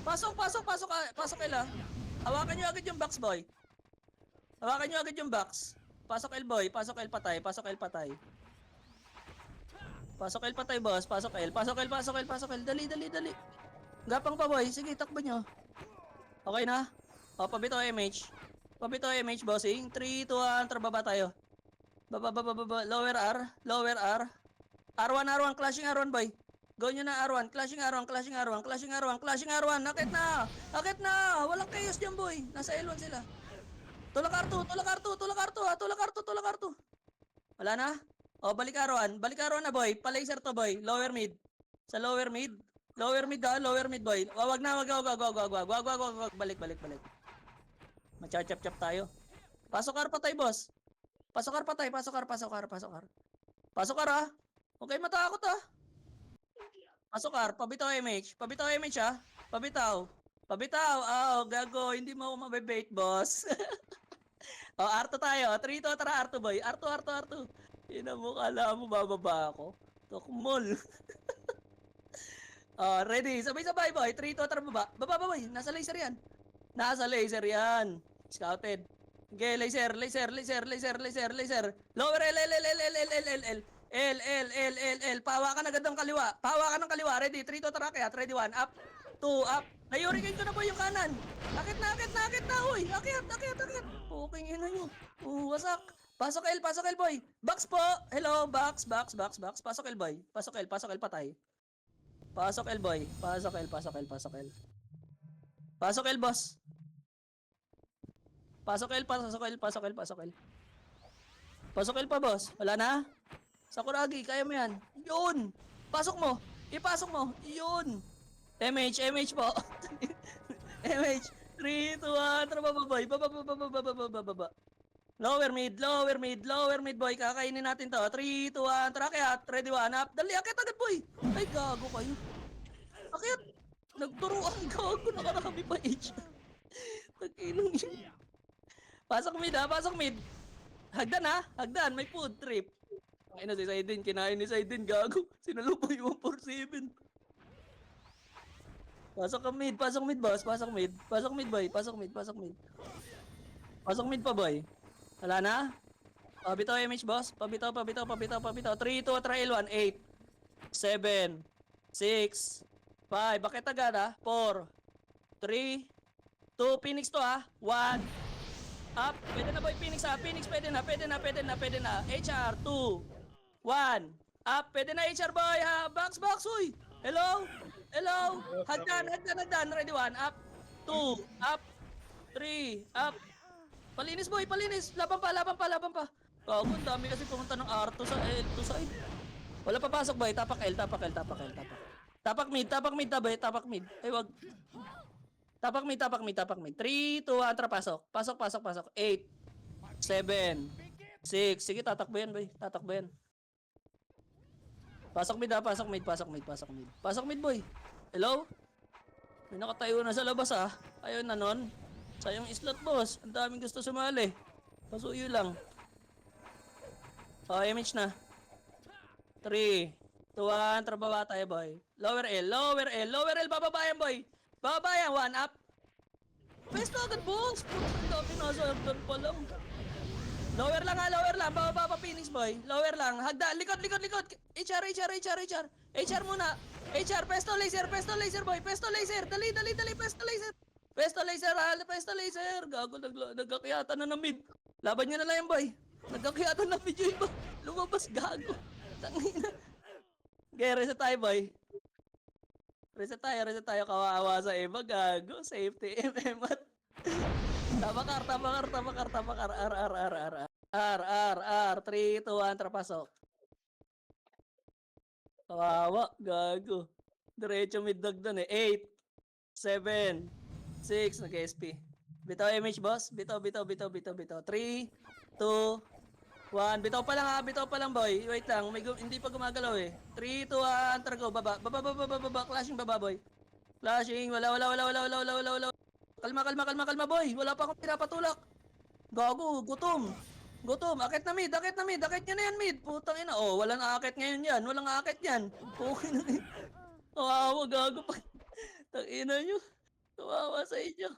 Pasok L, ha. Hawakan nyo agad yung box, boy. Pasok L, boy. Pasok L patay. Pasok L, boss. Pasok L. Dali. Gapang pa, boy. Sige, takbo nyo. Okay na? O, pabito MH, bossing. 3, 2, 1, trababa tayo. Baba. Lower R. R1, clashing R1, boy. Go nyo na R1. Clashing R1. Akit na. Walang chaos dyan, boy. Nasa L1 sila. Tulak R2. Wala na? O, balik R1 na, boy. Pa-laser to, boy. Lower mid. Sa lower mid, boy. Wag. Balik. Macha-chap-chap tayo. Pasok R patay, boss. Pasok R, ha. Okay, matakot, ha. Pasok R, pabitaw MH, ha. Pabitaw. Gago, hindi mo ako mabibait, boss. O, R2 tayo. 3 to, tara, R2, boy. R2. Ina mo, kala mo bababa ako. Tokmol. Ready. Sabay-sabay, boy. 3 to, tara, baba. Baba, boy. Nasa laser yan. Scouted. Okay, laser. Lower L. L. Pawa ka na agad ng kaliwa. Pawa ka ng kaliwa. Ready? 3 to trakyat. Ready? 1. Up. 2. Up. Nayurikin ko na boy yung kanan. Akit na. Uy. Akit. Puking ina nyo. Wasak. Pasok L boy. Box po. Hello. Box. Pasok L boy. Pasok L patay. Pasok L boy. Pasok L. Pasok L boss. Pasok L. Pasok L pa boss. Wala na? Sakuragi, kaya mo yan. Yun. Pasok mo. Ipasok mo. Yun. MH po. MH. 3, 2, 1. Tara bababoy. Baba. Lower mid boy. Kakainin natin to. 3, 2, 1. Tara kaya. Ready 1 up. Dali, akit agad boy. Ay, gago kayo. Akit. Nagturuan. Gago. Nakarami pa H. Nagkinong yun. Pasok mid. Hagdan. May food trip. Ay na si Saiden, kinain ni Saiden, gago. Sinalubay yung 147. Pasok mid, boss. Pasok mid, boy. Pasok mid pa, boy. Wala na? Pabitaw MH, boss. Pabitaw. 3, 2, trial 1, 8, 7, 6, 5. Bakit agad, 4, 3, 2, Phoenix to, 1. Up. Pwede na, boy, Phoenix, Phoenix, pwede na. HR, 2, 1. Up. Pwede na, HR, boy, Box, uy. Hello. Hagdan. Ready, 1. Up. 2. Up. 3. Up. Palinis, boy, Laban pa. Gago, ang dami kasi pumunta ng R2 sa L2 side. Wala papasok, boy. Tapak L. Tapak mid. Ay, wag. Tapak mid. 3, 2, 1, tara, pasok. Pasok. 8, 7, 6. Sige, tatakbo yan, boy. Pasok mid, Pasok mid, boy. Hello? May nakatayo na sa labas, Ayaw na nun. Sayang slot, boss. Ang daming gusto sumali. Pasuyo lang. MH na. 3, 2, 1. Tara, baba tayo, boy. Lower L. Bababa yan, boy. 1 up. Pesto agad, boss. Ang dami nasa hagdan pa lang. Lower lang. Bababa pa, Phoenix, boy. Lower lang. Hagda. Likod. HR muna. HR, pesto laser, boy. Pesto laser. Dali. Pesto laser. Gago, nagkakyatan na mid. Laban nyo na lang yan, boy. Nagkakyatan na mid yung iba. Lumabas, gago. Tangina. Okay, reset tayo, boy. Reset tayo. Kawawa sa iba, gago. Safety, at Tabakar. R. 3, 2, 1, trapasok. Kawawa, gago. Diretso mid doon 8, 7, 6, nag-SP. Bitaw MH, boss. Bitaw. 3, 2, 1. Bitaw pa lang, boy. Wait lang, hindi pa gumagalaw 3, 2, 1, tara go. Baba. Clashing baba, boy. Flashing, wala. Kalma, boy. Wala pa akong pinapatulak. Gago, gutom. Akit na mid. Akit nyo na yan, mid. Putang ina. Walang akit ngayon yan. Okay na mid. Kawawa, gago pa. Tangina nyo. Kawawa sa inyo.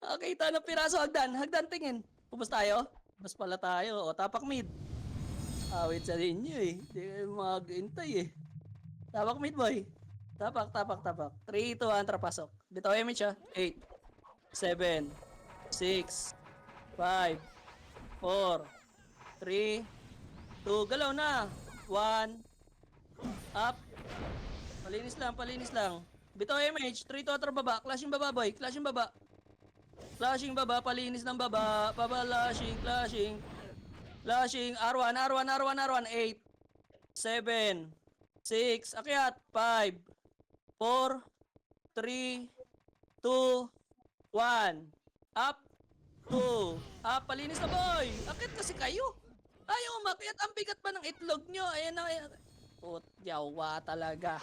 Nakakita ng piraso, hagdan, tingin. Pubos tayo? Mas pala tayo. Tapak mid. Awit sa inyo Hindi kayo mag-intay Tapak mid, boy. Tapak. 3, 2, 1, trapasok. Bitaw MH 8, 7, 6, 5, 4, 3, 2, galaw na. 1, up. Palinis lang. Bitaw MH, 3, 2, 1, baba. Clashing baba, boy. Flashing baba, palinis ng baba. Flashing. R1, 8, 7, 6, akyat, 5, 4, 3, 2, 1, up, 2, up, palinis na, boy. Akit kasi kayo. Ayaw umakyat, ang bigat pa ng itlog nyo. Ayan na, yawa talaga.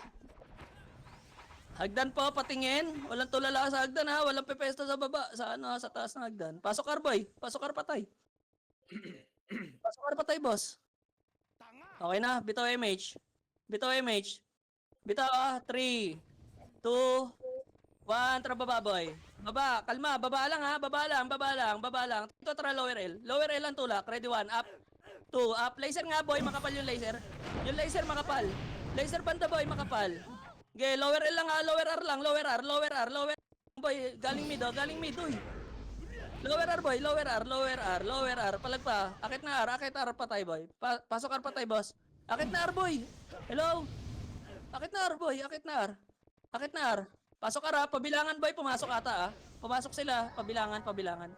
Hagdan po, patingin. Walang tulala sa hagdan, Walang pepesta sa baba. Sa taas ng hagdan. Pasok car, boy. Pasok car, patay. Boss. Okay na, bitaw MH. Bitaw 3, 2, 1, tara baba, boy. Baba, kalma, baba lang. Baba lang. Ito, tara lower L. Lower L ang tulak. Ready, 1, up. 2, up. Laser nga, boy. Makapal yung laser. Yung laser, makapal. Laser banda, boy. Makapal. Okay, lower L lang ha. Lower R lang. Lower R, lower R, lower R. Boy, galing mid, oh. Galing mid, uy. Lower R, boy. Lower R, lower R, lower R. Palag pa. Akit na R, akit R, patay, boy. Pasok R, patay, boss. Akit na R, boy. Hello? Akit na R, boy. Akit na R. Akit na R. Pasok R, ha. Pabilangan, boy. Pumasok ata, ha. Pumasok sila. Pabilangan, pabilangan.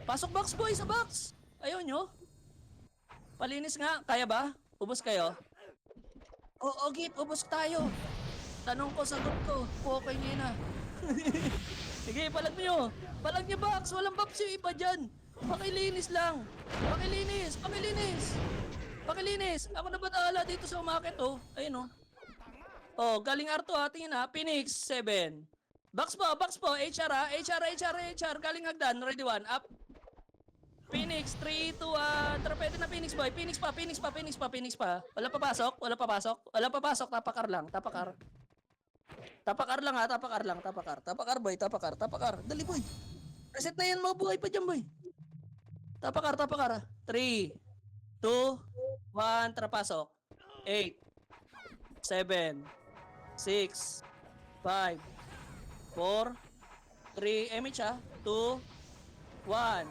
Pasok box, boy. Sa box. Ayaw nyo. Palinis nga. Kaya ba? Ubos kayo? Oo, Gip. Ubos tayo. Tanong ko, sagot ko. Okay nyo na. Sige, palag nyo. Palag nyo box. Walang box yung iba dyan. Pakilinis lang. Pakilinis. Pakilinis. Pakilinis. Ako na batala dito sa umakit, oh. Ayun, oh. Oh, galing R2, ha. Tingin, ha. Phoenix, 7. Box po, box po. HR, ha. HR. Galing hagdan. Ready, 1. Up. Phoenix, 3, 2, pwede na Phoenix, boy. Phoenix pa. Wala papasok. Wala papasok. Tapakar lang. Tapakar lang, ha. Tapakar, boy. Tapakar. Dali, boy. Reset na yan mo, boy. Pa dyan, boy. Tapakar. 3, 2, 1. Trapasok. 8, 7, 6, 5, 4, 3, MH, ha. 2, 1.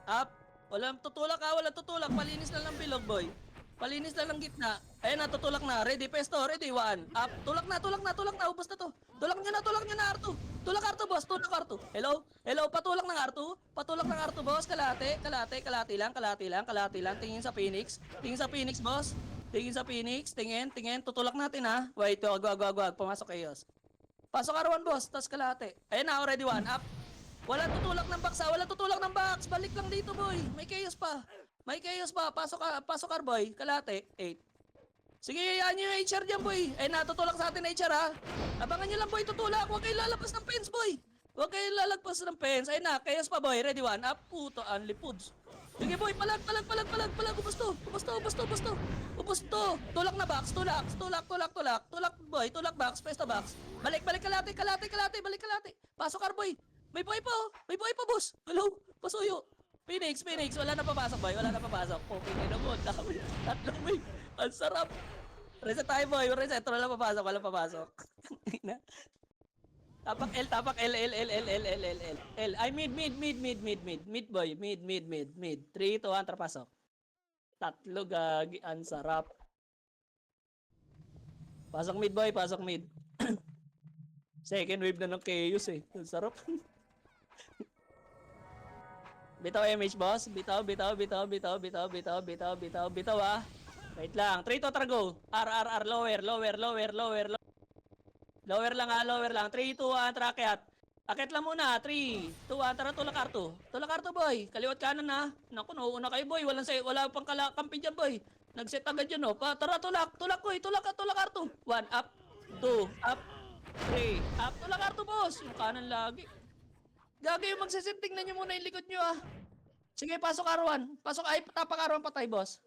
Up. Walang tutulak, ha. Walang tutulak. Palinis na lang bilog, boy. Palinis na lang gitna. Ayun na, tutulak na. Ready, pesto. Ready, 1. Up. Tulak na. Ubos na to. Tulak nyo na, R2. Tulak R2, boss. Tulak R2. Hello. Patulak ng R2, boss. Kalate lang. Tingin sa Phoenix, boss. Tingin. Tutulak natin, ha. Wait, wag. Pumasok Chaos. Pasok R1, boss. Tas kalate. Ayun na, already 1. Up. Wala tutulak ng box. Balik lang dito, boy. May chaos pa. Pasok R, boy. Kalate. 8. Sige, yan yung HR dyan, boy. Ay, natutulak sa atin, HR, ha. Abangan nyo lang, boy. Tutulak. Huwag kayo lalabas ng fence, boy. Ay na, chaos pa, boy. Ready, 1. Up. Puto, unli foods. Sige, boy. Palag. Ubus to. Tulak na box. Tulak, boy. Tulak box. Pesto box. Balik, kalate. Balik kalate. Pasok R, boy. May buhay pa, boss. Hello, pasuyo. Phoenix. Wala na papasok, boy. Okay na mo. Tatlong may. Ang sarap. Reset tayo, boy. Wala papasok. Tapak L. Ay, mid, boy. Mid. 3, 2, 1, trapasok. Tatlo, gagi. Ang sarap. Pasok mid, boy. Second wave na ng chaos, eh. Ang sarap. Bitaw MH, boss. Bitaw, ah. Wait lang. 3 to go. R, lower. Lower lang, ha. 3, 2, 1, tracket. Akit lang muna. 3, 2, 1, tara, tulak R2, boy. Kaliwat kanan, ha. Naku, nauuna kayo, boy. Wala pang kampi dyan, boy. Nag-set agad yun, oh. Tara, tulak, boy. Tulak R2. 1, up. 2, up. 3, up. Tulak R2, boss. Yung kanan lagi. Gagay yung magsisit. Tingnan nyo muna yung likod nyo, ah. Sige, pasok R1. Tapak R1 patay, boss.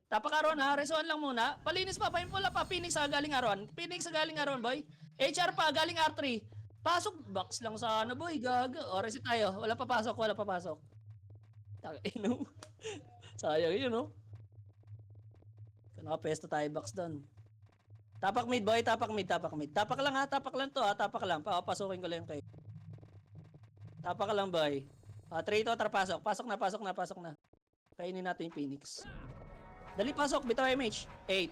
Tapak R1, ha. Resuan lang muna. Palinis pa. Paimpula pa. Phoenix, ha. Galing R1, boy. HR pa. Galing R3. Pasok. Box lang sana, boy. Gaga. O, reset tayo. Wala papasok. Ino. Sayang yun, no? Nakapesto tayo box doon. Tapak mid, boy. Tapak lang, ha. Tapak lang to, ha. Papasukin ko lang yung kayo. Tapak lang, boy. 3 to, pasok. Pasok na. Kainin natin yung Phoenix. Dali, pasok. Bitaw MH. 8.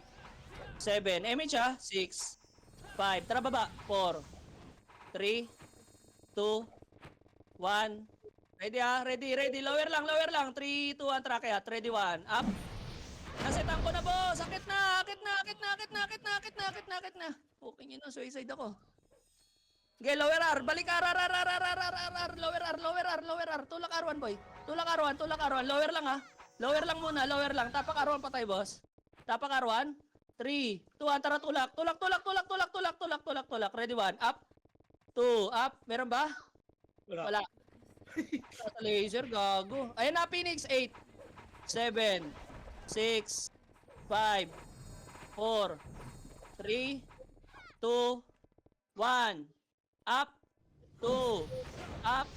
7. MH, ha. 6. 5. Tara, baba. 4. 3. 2. 1. Ready, ha. Ready. Lower lang. 3, 2, 1. Tracket. Ready, 1. Up. Nasetan ko na, boss. Akit na. Okay nyo na. Suicide ako. Okay, lower R. Balik R. Lower R. Tulak R1, boy. Tulak R1. Lower lang, ha. Lower lang muna. Tapak R1 patay, boss. Tapak R1. 3, 2, 1. Tara, tulak. Ready, 1. Up. 2. Up. Meron ba? Wala. Sa laser, gago. Ayun na, Phoenix. 8, 7, 6, 5, 4, 3, 2, 1. Up. 2. Up.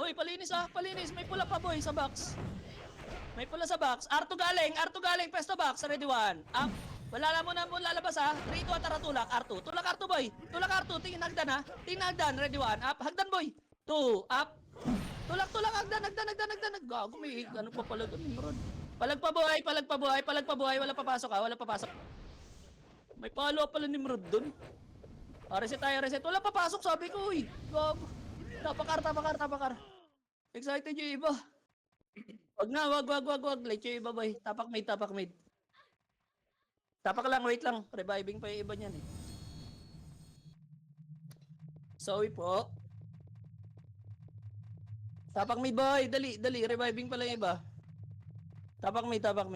Uy, palinis, ah. May pula pa, boy, sa box. May pula sa box. R2 galing, pesto box. Ready 1. Up. Wala na muna mo lalabas ha. 3, 2, tara tulak. R2. Tulak R2 boy. Tulak R2. Tingin hagdan ha. Tingin hagdan. Ready 1. Up. Hagdan boy. 2. Up. Tulak. Hagdan. Gago may ano pa pala doon. Nimrod. Palag pa buhay. Wala papasok ha. May palo pala ni Nimrod doon. Reset tayo. Wala papasok sabi ko. Uy. Gago. Tapakar. Excited yung iba. Wag na, wag. Late yung iba boy. Tapak mid. Tapak lang, wait lang. Reviving pa yung iba niyan eh. Sorry po. Tapak mid boy, dali. Reviving pala yung iba. Tapak mid. 3,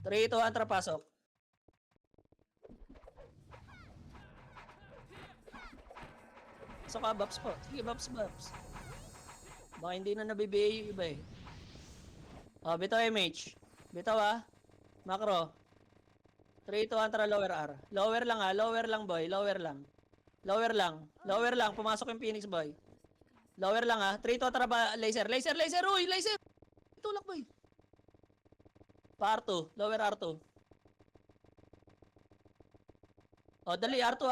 2, 1, pasok. Pasok ka, Babs po. Sige, Babs. Baka hindi na nabibigay yung iba eh. Bitaw MH. Bitaw Macro. 3, 2, 1, lower R. Lower lang boy. Lower lang. Pumasok yung Phoenix boy. Lower lang 3, 2, ba, laser. Uy, laser. Tulak boy. Pa R2. Lower R2. Dali. R2. 3,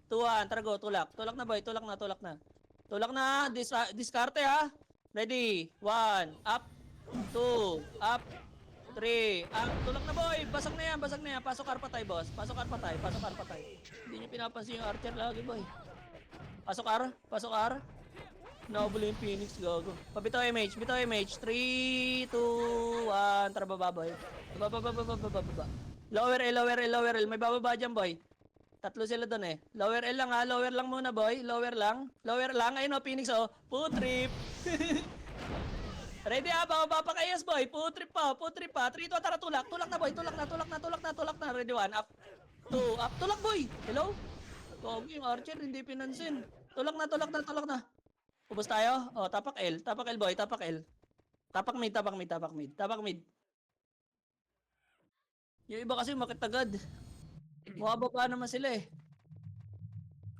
2, 1, tara go. Tulak na boy. Tulak na. Diskarte Ready. 1, up. 2, up. 3, up. Tulak na boy. Basag na yan. Pasok R patay, boss. Pasok R patay. Hindi nyo pinapansin yung archer lagi, boy. Pasok R. Nakabula yung Phoenix, gago. Bitaw MH. 3, 2, 1. Tara baba, boy. Baba. Lower L. May bababa dyan, boy. Tatlo sila doon eh. Lower L lang Lower lang muna, boy. Lower lang. Ayun Phoenix Food trip. Ready bababa pa kayas boy. Food trip pa. 3, 2, tara tulak. Tulak na boy. Tulak na. Ready 1. Up. 2. Up. Tulak boy. Hello? Gogi yung archer hindi pinansin. Tulak na. Ubos tayo. Tapak L boy. Tapak mid. Yung iba kasi makitagad. Mababa naman sila eh.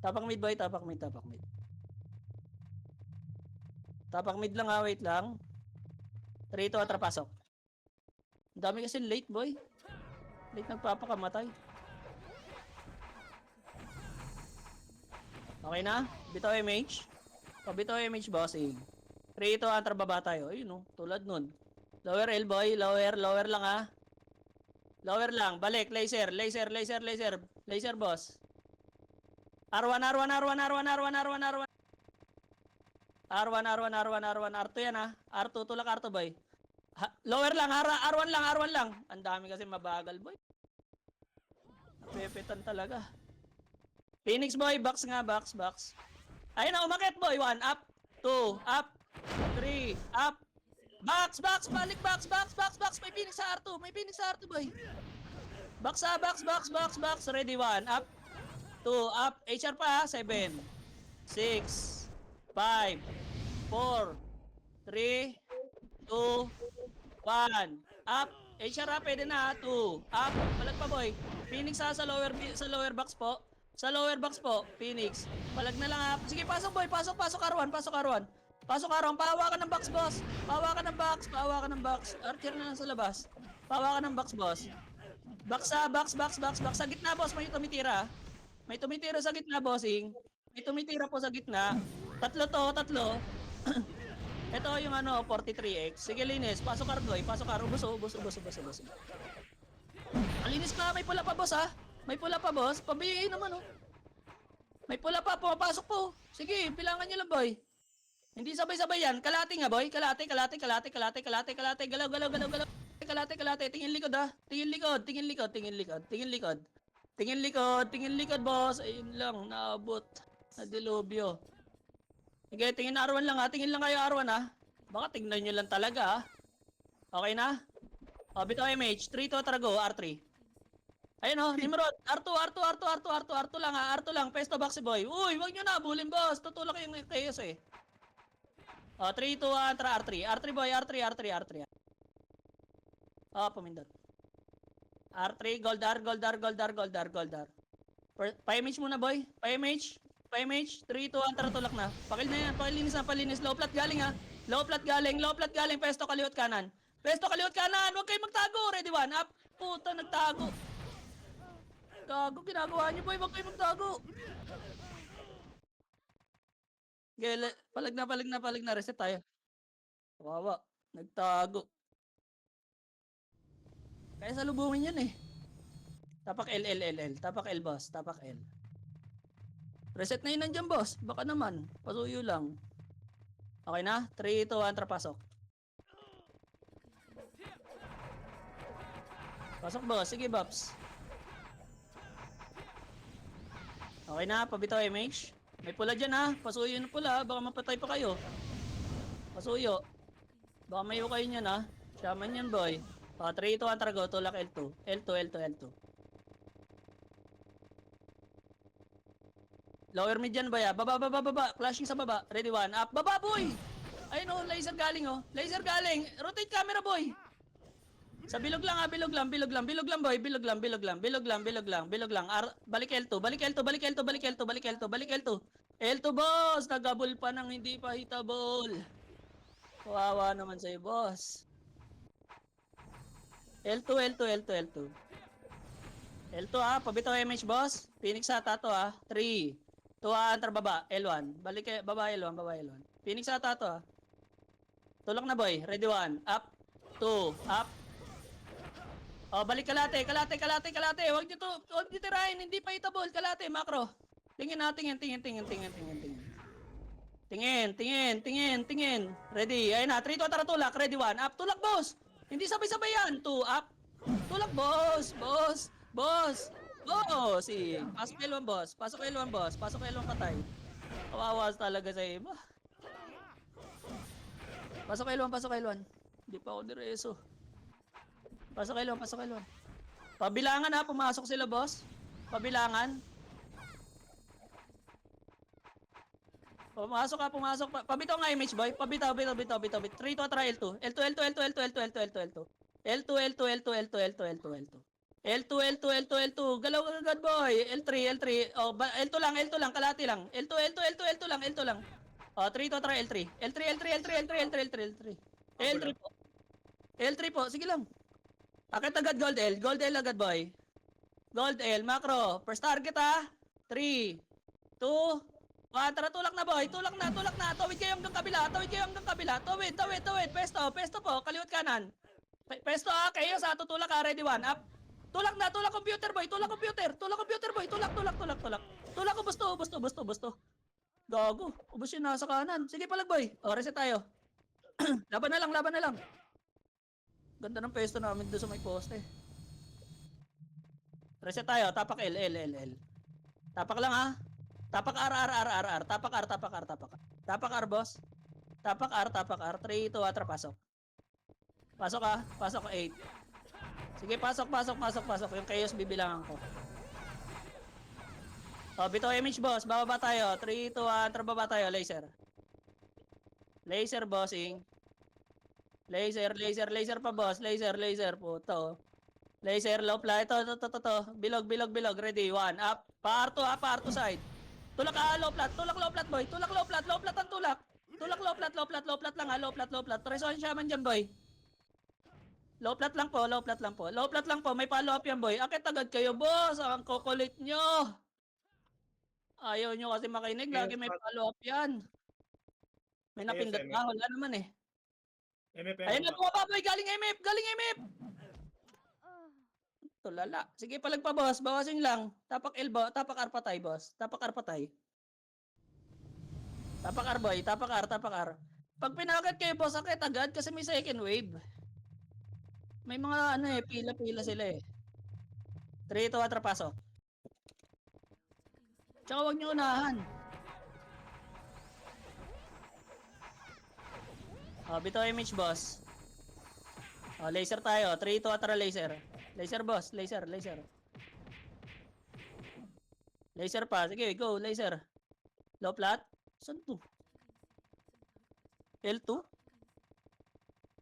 Tapak mid boy. Tapak mid. Tapak mid lang wait lang. 3, 2, pasok. Ang dami kasi late boy. Late nagpapakamatay. Okay na? Bitaw MH. Bitaw MH bossing. 3, 2, 1, baba tayo. Ayun tulad nun. Lower L boy. Lower lang Lower lang. Balik. Laser boss. R1. R2 yan R2 tulak R2 boy. Lower lang R1 lang. Ang dami kasi mabagal boy. Pepetan talaga. Phoenix boy, box. Ayun umakit boy. 1 up, 2 up, 3 up. Box, balik box. May Phoenix sa R2 boy. Box. Ready 1 up, 2 up. HR pa 7, 6, 5, 4, 3, 2, 1. Up. HR pwede na 2. Up. Palag pa boy. Phoenix sa lower box po. Sa lower box po, Phoenix. Palag na lang Sige, pasok boy. Pasok R1. Pahawakan ng box, boss. Pahawakan ng box. Archer na lang sa labas. Pahawakan ng box, boss. Box. Sa gitna, boss. May tumitira. May tumitira sa gitna, bossing. May tumitira po sa gitna. Tatlo. Ito yung 43x. Sige, linis. Pasok R2. Ubus. Alinis pa. May pula pa, boss, Pabiyain naman, May pula pa. Pumapasok po. Sige, pilangan nyo lang, boy. Hindi sabay-sabay yan. Kalate nga, boy. Kalate. Galaw. Kalate. Tingin likod, Tingin likod, boss. Ayun lang. Naabot. Nadilubyo. Sige, tingin R1 lang, Tingin lang kayo R1, Baka tingnan nyo lang talaga, Okay na? Bitaw MH. 3, 2, tara go. R3. Ayun, Nimrod. R2 lang, R2 lang. Pesto box boy. Uy, wag nyo na. Bulin, boss. Tutulak yung chaos, 3, 2, 1, tara R3. R3 boy, R3. Pumindot. R3, goldar. Pa-image muna, boy. Pa-image MH. 3, 2, 1, tara tulak na. Pakil na yan, pakilinis na, palinis. Low flat galing ha. Low flat galing. Pesto kaliwat kanan. Pesto kaliwat kanan. Huwag kayo magtago. Ready 1, up. Puta, nagtago. Gago, ginagawa niyo boy. Huwag kayo magtago. Gele, palag na. Reset tayo. Kawawa. Nagtago. Kaya salubungin yan eh. Tapak L. Tapak L, boss. Tapak L. Reset na yun nandiyan, boss. Baka naman. Pasuyo lang. Okay na? 3, 2, 1, trapasok. Pasok, boss. Sige, Bops. Okay na? Pabitaw, MH. May pula dyan, ha? Pasuyo na pula. Baka mapatay pa kayo. Pasuyo. Baka mayo kayo niyan, ha? Shaman yan, boy. 3, 2, 1, trago. Tulak L2. L2. Lower mid dyan, boy, ha? Baba. Flashing sa baba. Ready 1. Up. Baba, boy! Ayun, oh. Laser galing, oh. Laser galing. Rotate camera, boy. Sa bilog lang, ha? Bilog lang, boy. Bilog lang. Balik L2. L2, boss. Nagabol pa ng hindi pa hitable. Kawawa naman sa'yo, boss. L2, ha? Pabitaw MH, boss. Phoenix sa tato, ha? 3, 2, antar baba. L1. Baba L1. Phoenix sa tato, ha? Tulak na, boy. Ready 1. Up. 2. Up. Oh, balik kalate. Huwag niyo tirahin. Hindi pa hitable. Kalate, macro. Tingin. Ready. Ayun na. 3, 2, tara tulak. Ready 1. Up. Tulak, boss. Hindi sabay-sabay yan. 2, up. Tulak, boss. Boss. Pasok L1, boss. Patay. Kawawa talaga sa iba. Pasok L1. Hindi pa ako direso. Pasok L1. Pabilangan, ha. Pumasok sila, boss. Pabilangan. Pumasok. Pabitaw nga image, boy. Pabitaw. 3, 2, try L2. L2. Galaw agad, boy. L3. Oh, L2 lang. Kalati lang. L2 lang. Oh, 3, 2, try L3. L3 po. L3 po. Sige lang. Akit agad Gold L agad, boy. Gold L, macro. First target, ha. 3, 2, 1. Tara, tulak na, boy. Tulak na. Tawid kayo hanggang kabila. Tawid. Pesto po. Kaliwat kanan. Pesto, ha. Kayo sa tutulak, ha. Ready 1. Up. Tulak computer, boy. Tulak, boy. Tulak ko, busto. Gago. Ubus yun nasa kanan. Sige, palag, boy. O, reset tayo. Laban na lang. Ganda ng pesto namin doon sa may poste. Reset tayo. Tapak L. Tapak lang, ha. Tapak R. Tapak R, boss. Tapak R. 3, 2, atra, pasok. Pasok, ha. Pasok 8. Sige, pasok. Yung chaos bibilangan ko. O, bitaw image, boss. Bababa tayo. 3, 2, 1. Trababa tayo. Laser, bossing. Laser pa, boss. Laser po. Ito. Laser, low fly. Ito. Bilog. Ready, 1. Up. Pa-R2, ha. Pa-R2 side. Tulak, ha. Low flat, boy. Tulak, low flat ang tulak. Low flat lang, ha. Low flat. Treson shaman dyan, boy. Low flat lang po. May follow up yan, boy. Akit agad kayo, boss. Ang kukulit nyo. Ayaw nyo kasi makinig. Lagi may follow up yan. May napindot na. Wala naman, eh. Ayun na, bumaba, boy. Galing MF. Tulala. Sige, palag pa, boss. Bawasin lang. Tapak L, tapak R patay, boss. Tapak R, boy. Tapak R. Pag pinakat kayo, boss, akit agad kasi may second wave. May mga pila sila, eh. 3, 2, 1, pasok. Tsaka huwag nyo unahan. Oh, bitaw image, boss. Oh, laser tayo. 3, 2, atra, laser. Laser, boss. Laser. Laser pa. Sige, go. Laser. Low flat. Saan to? L2?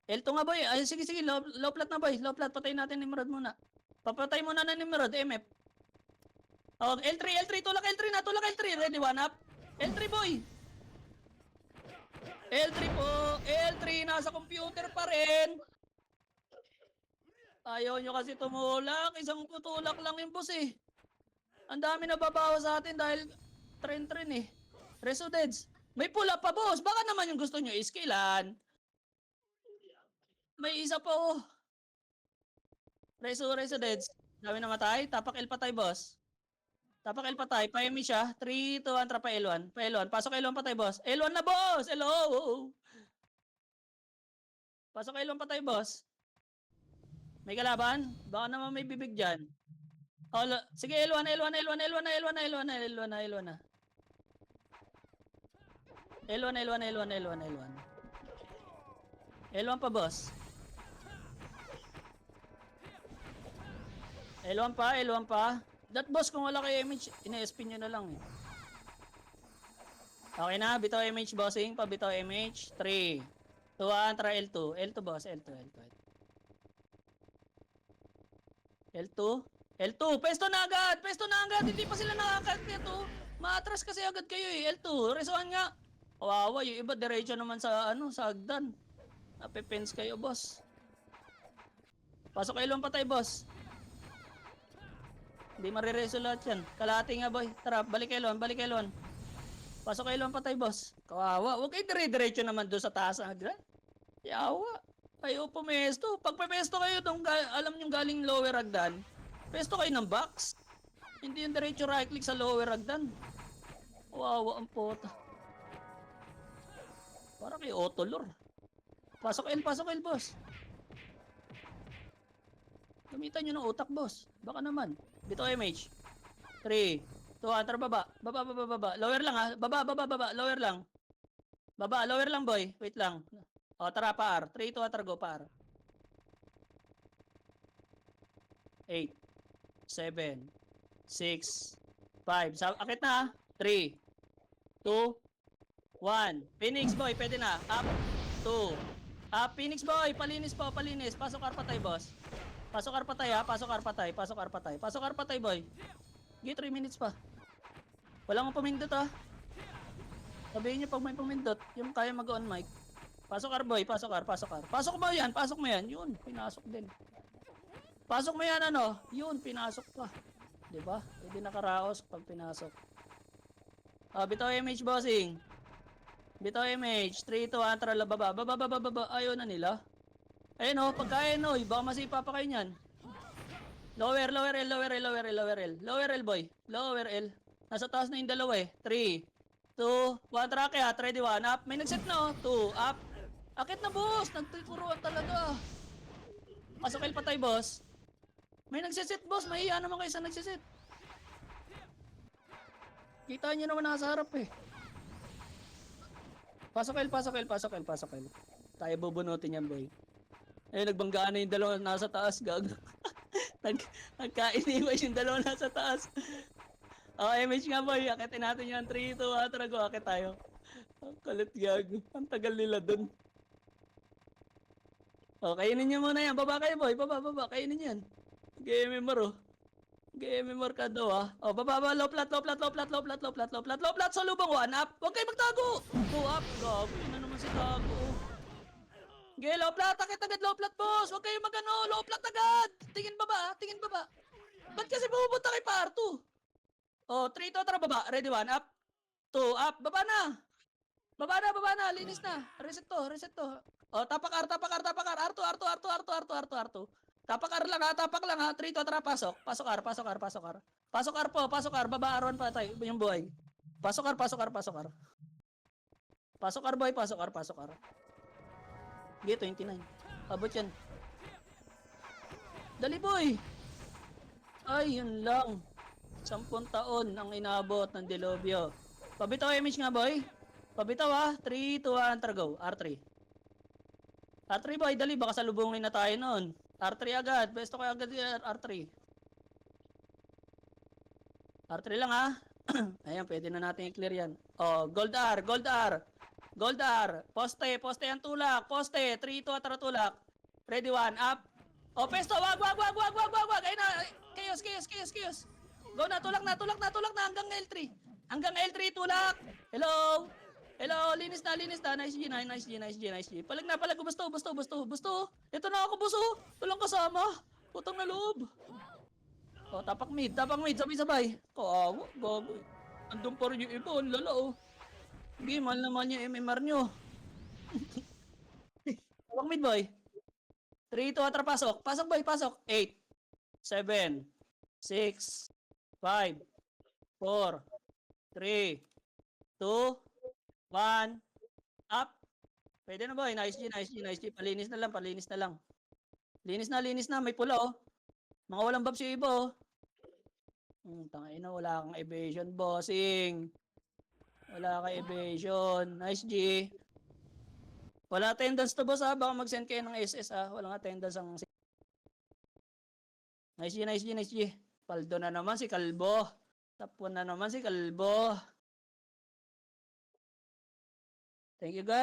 L2 nga, boy. Ay, sige. Low flat na, boy. Low flat. Patayin natin Nimrod muna. Papatay muna na Nimrod. MF. Oh, L3, tulak L3 na, tulak L3. Ready, one up. L3 boy. L3 po, L3 nasa computer pa rin. Ayaw nyo kasi tumulak, isang tutulak lang yung boss eh. Ang dami na babawa sa atin dahil tren eh. Resudeds. May pula pa boss, baka naman yung gusto nyo iskilan. May isa pa oh. Resudeds. Dami namatay, tapak L patay boss. Tapak L patay, pa-emi siya. 3, 2, 1, trapa L1. Pa L1, pasok L1 patay boss. L1 na boss, hello. Pasok L1 patay boss. May kalaban? Baka naman may bibig dyan. Oh, sige, L1 na. L1 pa, boss. L1 pa. That boss, kung wala kayo image, ina-SP nyo na lang eh. Okay na, bitaw image bossing, pabitaw image. 3, 2, 1, try L2. L2 boss, L2. L2, pesto na agad, hindi pa sila nakakant nito. Maatras kasi agad kayo eh, L2, resuhan nga. Kawawa, yung iba diretso naman sa sa hagdan. Napipens kayo, boss. Pasok kayo lang patay, boss. Hindi marireso lahat yan. Kalahati nga, boy. Tara, balik kayo. Pasok kayo lang patay, boss. Kawawa, huwag kayo diretso naman doon sa taas ng hagdan. Yawa. Kayo pumesto. Pag pumesto kayo, alam nyo galing lower hagdan, pesto kayo ng box. Hindi yung diretso right click sa lower hagdan. Wawa ang pota. Para kayo auto-lure. Pasok L, boss. Gamitan nyo ng utak, boss. Baka naman. Dito MH. 3, 2, 1, tara baba. Baba. Lower lang ha. Baba. Lower lang. Baba, lower lang, boy. Wait lang. O, tara, par. 3, 2, 1, tara, go, par. 8, 7, 6, 5. Akit na, 3, 2, 1. Phoenix, boy, pwede na. Up, 2. Up, Phoenix, boy, palinis. Pasok arpatay, boss. Pasok arpatay, boy. Give 3 minutes pa. Wala mong pumindot, ha. Sabihin niyo pag may pumindot, yung kaya mag-on mic. Pasok boy. Pasok mo yan. Yun, pinasok din. Pasok mo yan, yun, pinasok pa. Diba? Hindi nakaraos pag pinasok. Bitaw image, bossing. Bitaw image. 3, 2, 1, tara, baba. Ayaw na nila. Ayun, pagkain, baka masipa pa kayo niyan. Lower L, boy. Lower L. Nasa taas na yung dalawa eh. 3, 2, 1, track ya. Ready, 1, up. May nagset na, 2, up. Akit na, boss. Nagtuturuan talaga. Pasok L patay, boss. May nagsisit, boss. Mahiya naman kayo sa nagsisit. Kita nyo naman nasa harap eh. Pasok L. Tayo bubunutin yan, boy. Ayun, nagbanggaan na yung dalawa nasa taas, gag. Nagkainiwas yung dalawa nasa taas. Image nga, boy. Akitin natin yan. 3, 2, 1, tara, go. Akit tayo. Ang kalit, gag. Ang tagal nila dun. Kainin nyo muna yan. Baba kayo, boy. Baba. Kainin yan. GMMR, GMMR ka daw, ha. Baba. Low flat. Sa lubang, 1 up. Huwag kayo magtago. 2 up. Gago. Yun na naman si tago. Low flat. Akit agad, low flat, boss. Huwag kayo magano. Low flat agad. Tingin baba. Ba't kasi pupunta kay par 2? 3, 2, tara, baba. Ready, 1 up. 2 up. Baba na. Linis na. Reset to. Tapak R. R2. Tapak lang ha. 3, 2, tara, pasok. Pasok R. Pasok R. Baba R1 pa tayo. Yung buhay. Pasok R. Pasok R, boy. Pasok R. G29. Abot yan. Dali, boy. Ay, yun lang. 10 taon ang inabot ng Delobio. Pabitaw image nga, boy. Pabitaw, ha. 3, 2, 1, tara, go. R3. R3, boy. Dali, baka salubungin na tayo nun. R3 agad. Besto kayo agad yan. R3. R3 lang, ha. Ayan, pwede na natin i-clear yan. Gold R. Poste ang tulak. 3, 2, tara, tulak. Ready, 1, up. Pesto, wag. Ayun na. Chaos. Go na, tulak na, tulak na, tulak na hanggang L3. Hanggang L3, tulak. Hello. Hello, linis na, linis na. Nice G, nice G, nice G, nice G. Palag na, palag. Busto, busto, busto, busto. Ito na ako, busto. Walang kasama. Putang na loob. Oh, tapak mid, sabay-sabay. Kaawa, gago. Andun pa rin yung iba, ang lala oh. Sige, mahal naman yung MMR nyo. Tapak mid, boy. 3, 2, atra, pasok. Pasok, boy, pasok. 8, 7, 6, 5, 4, 3, 2, 1, up. Pwede na, boy. Nice G, nice G, nice G. Palinis na lang, palinis na lang. Linis na. May pula, oh. Mga walang babs yung iba, oh. Tangay na, wala kang evasion, bossing. Wala kang evasion. Nice G. Wala attendance to, boss, ha. Baka mag-send kayo ng SS, ha. Walang attendance ang... Nice G, nice G, nice G. Paldo na naman si Kalbo. Tapon na naman si Kalbo. Thank you, guys.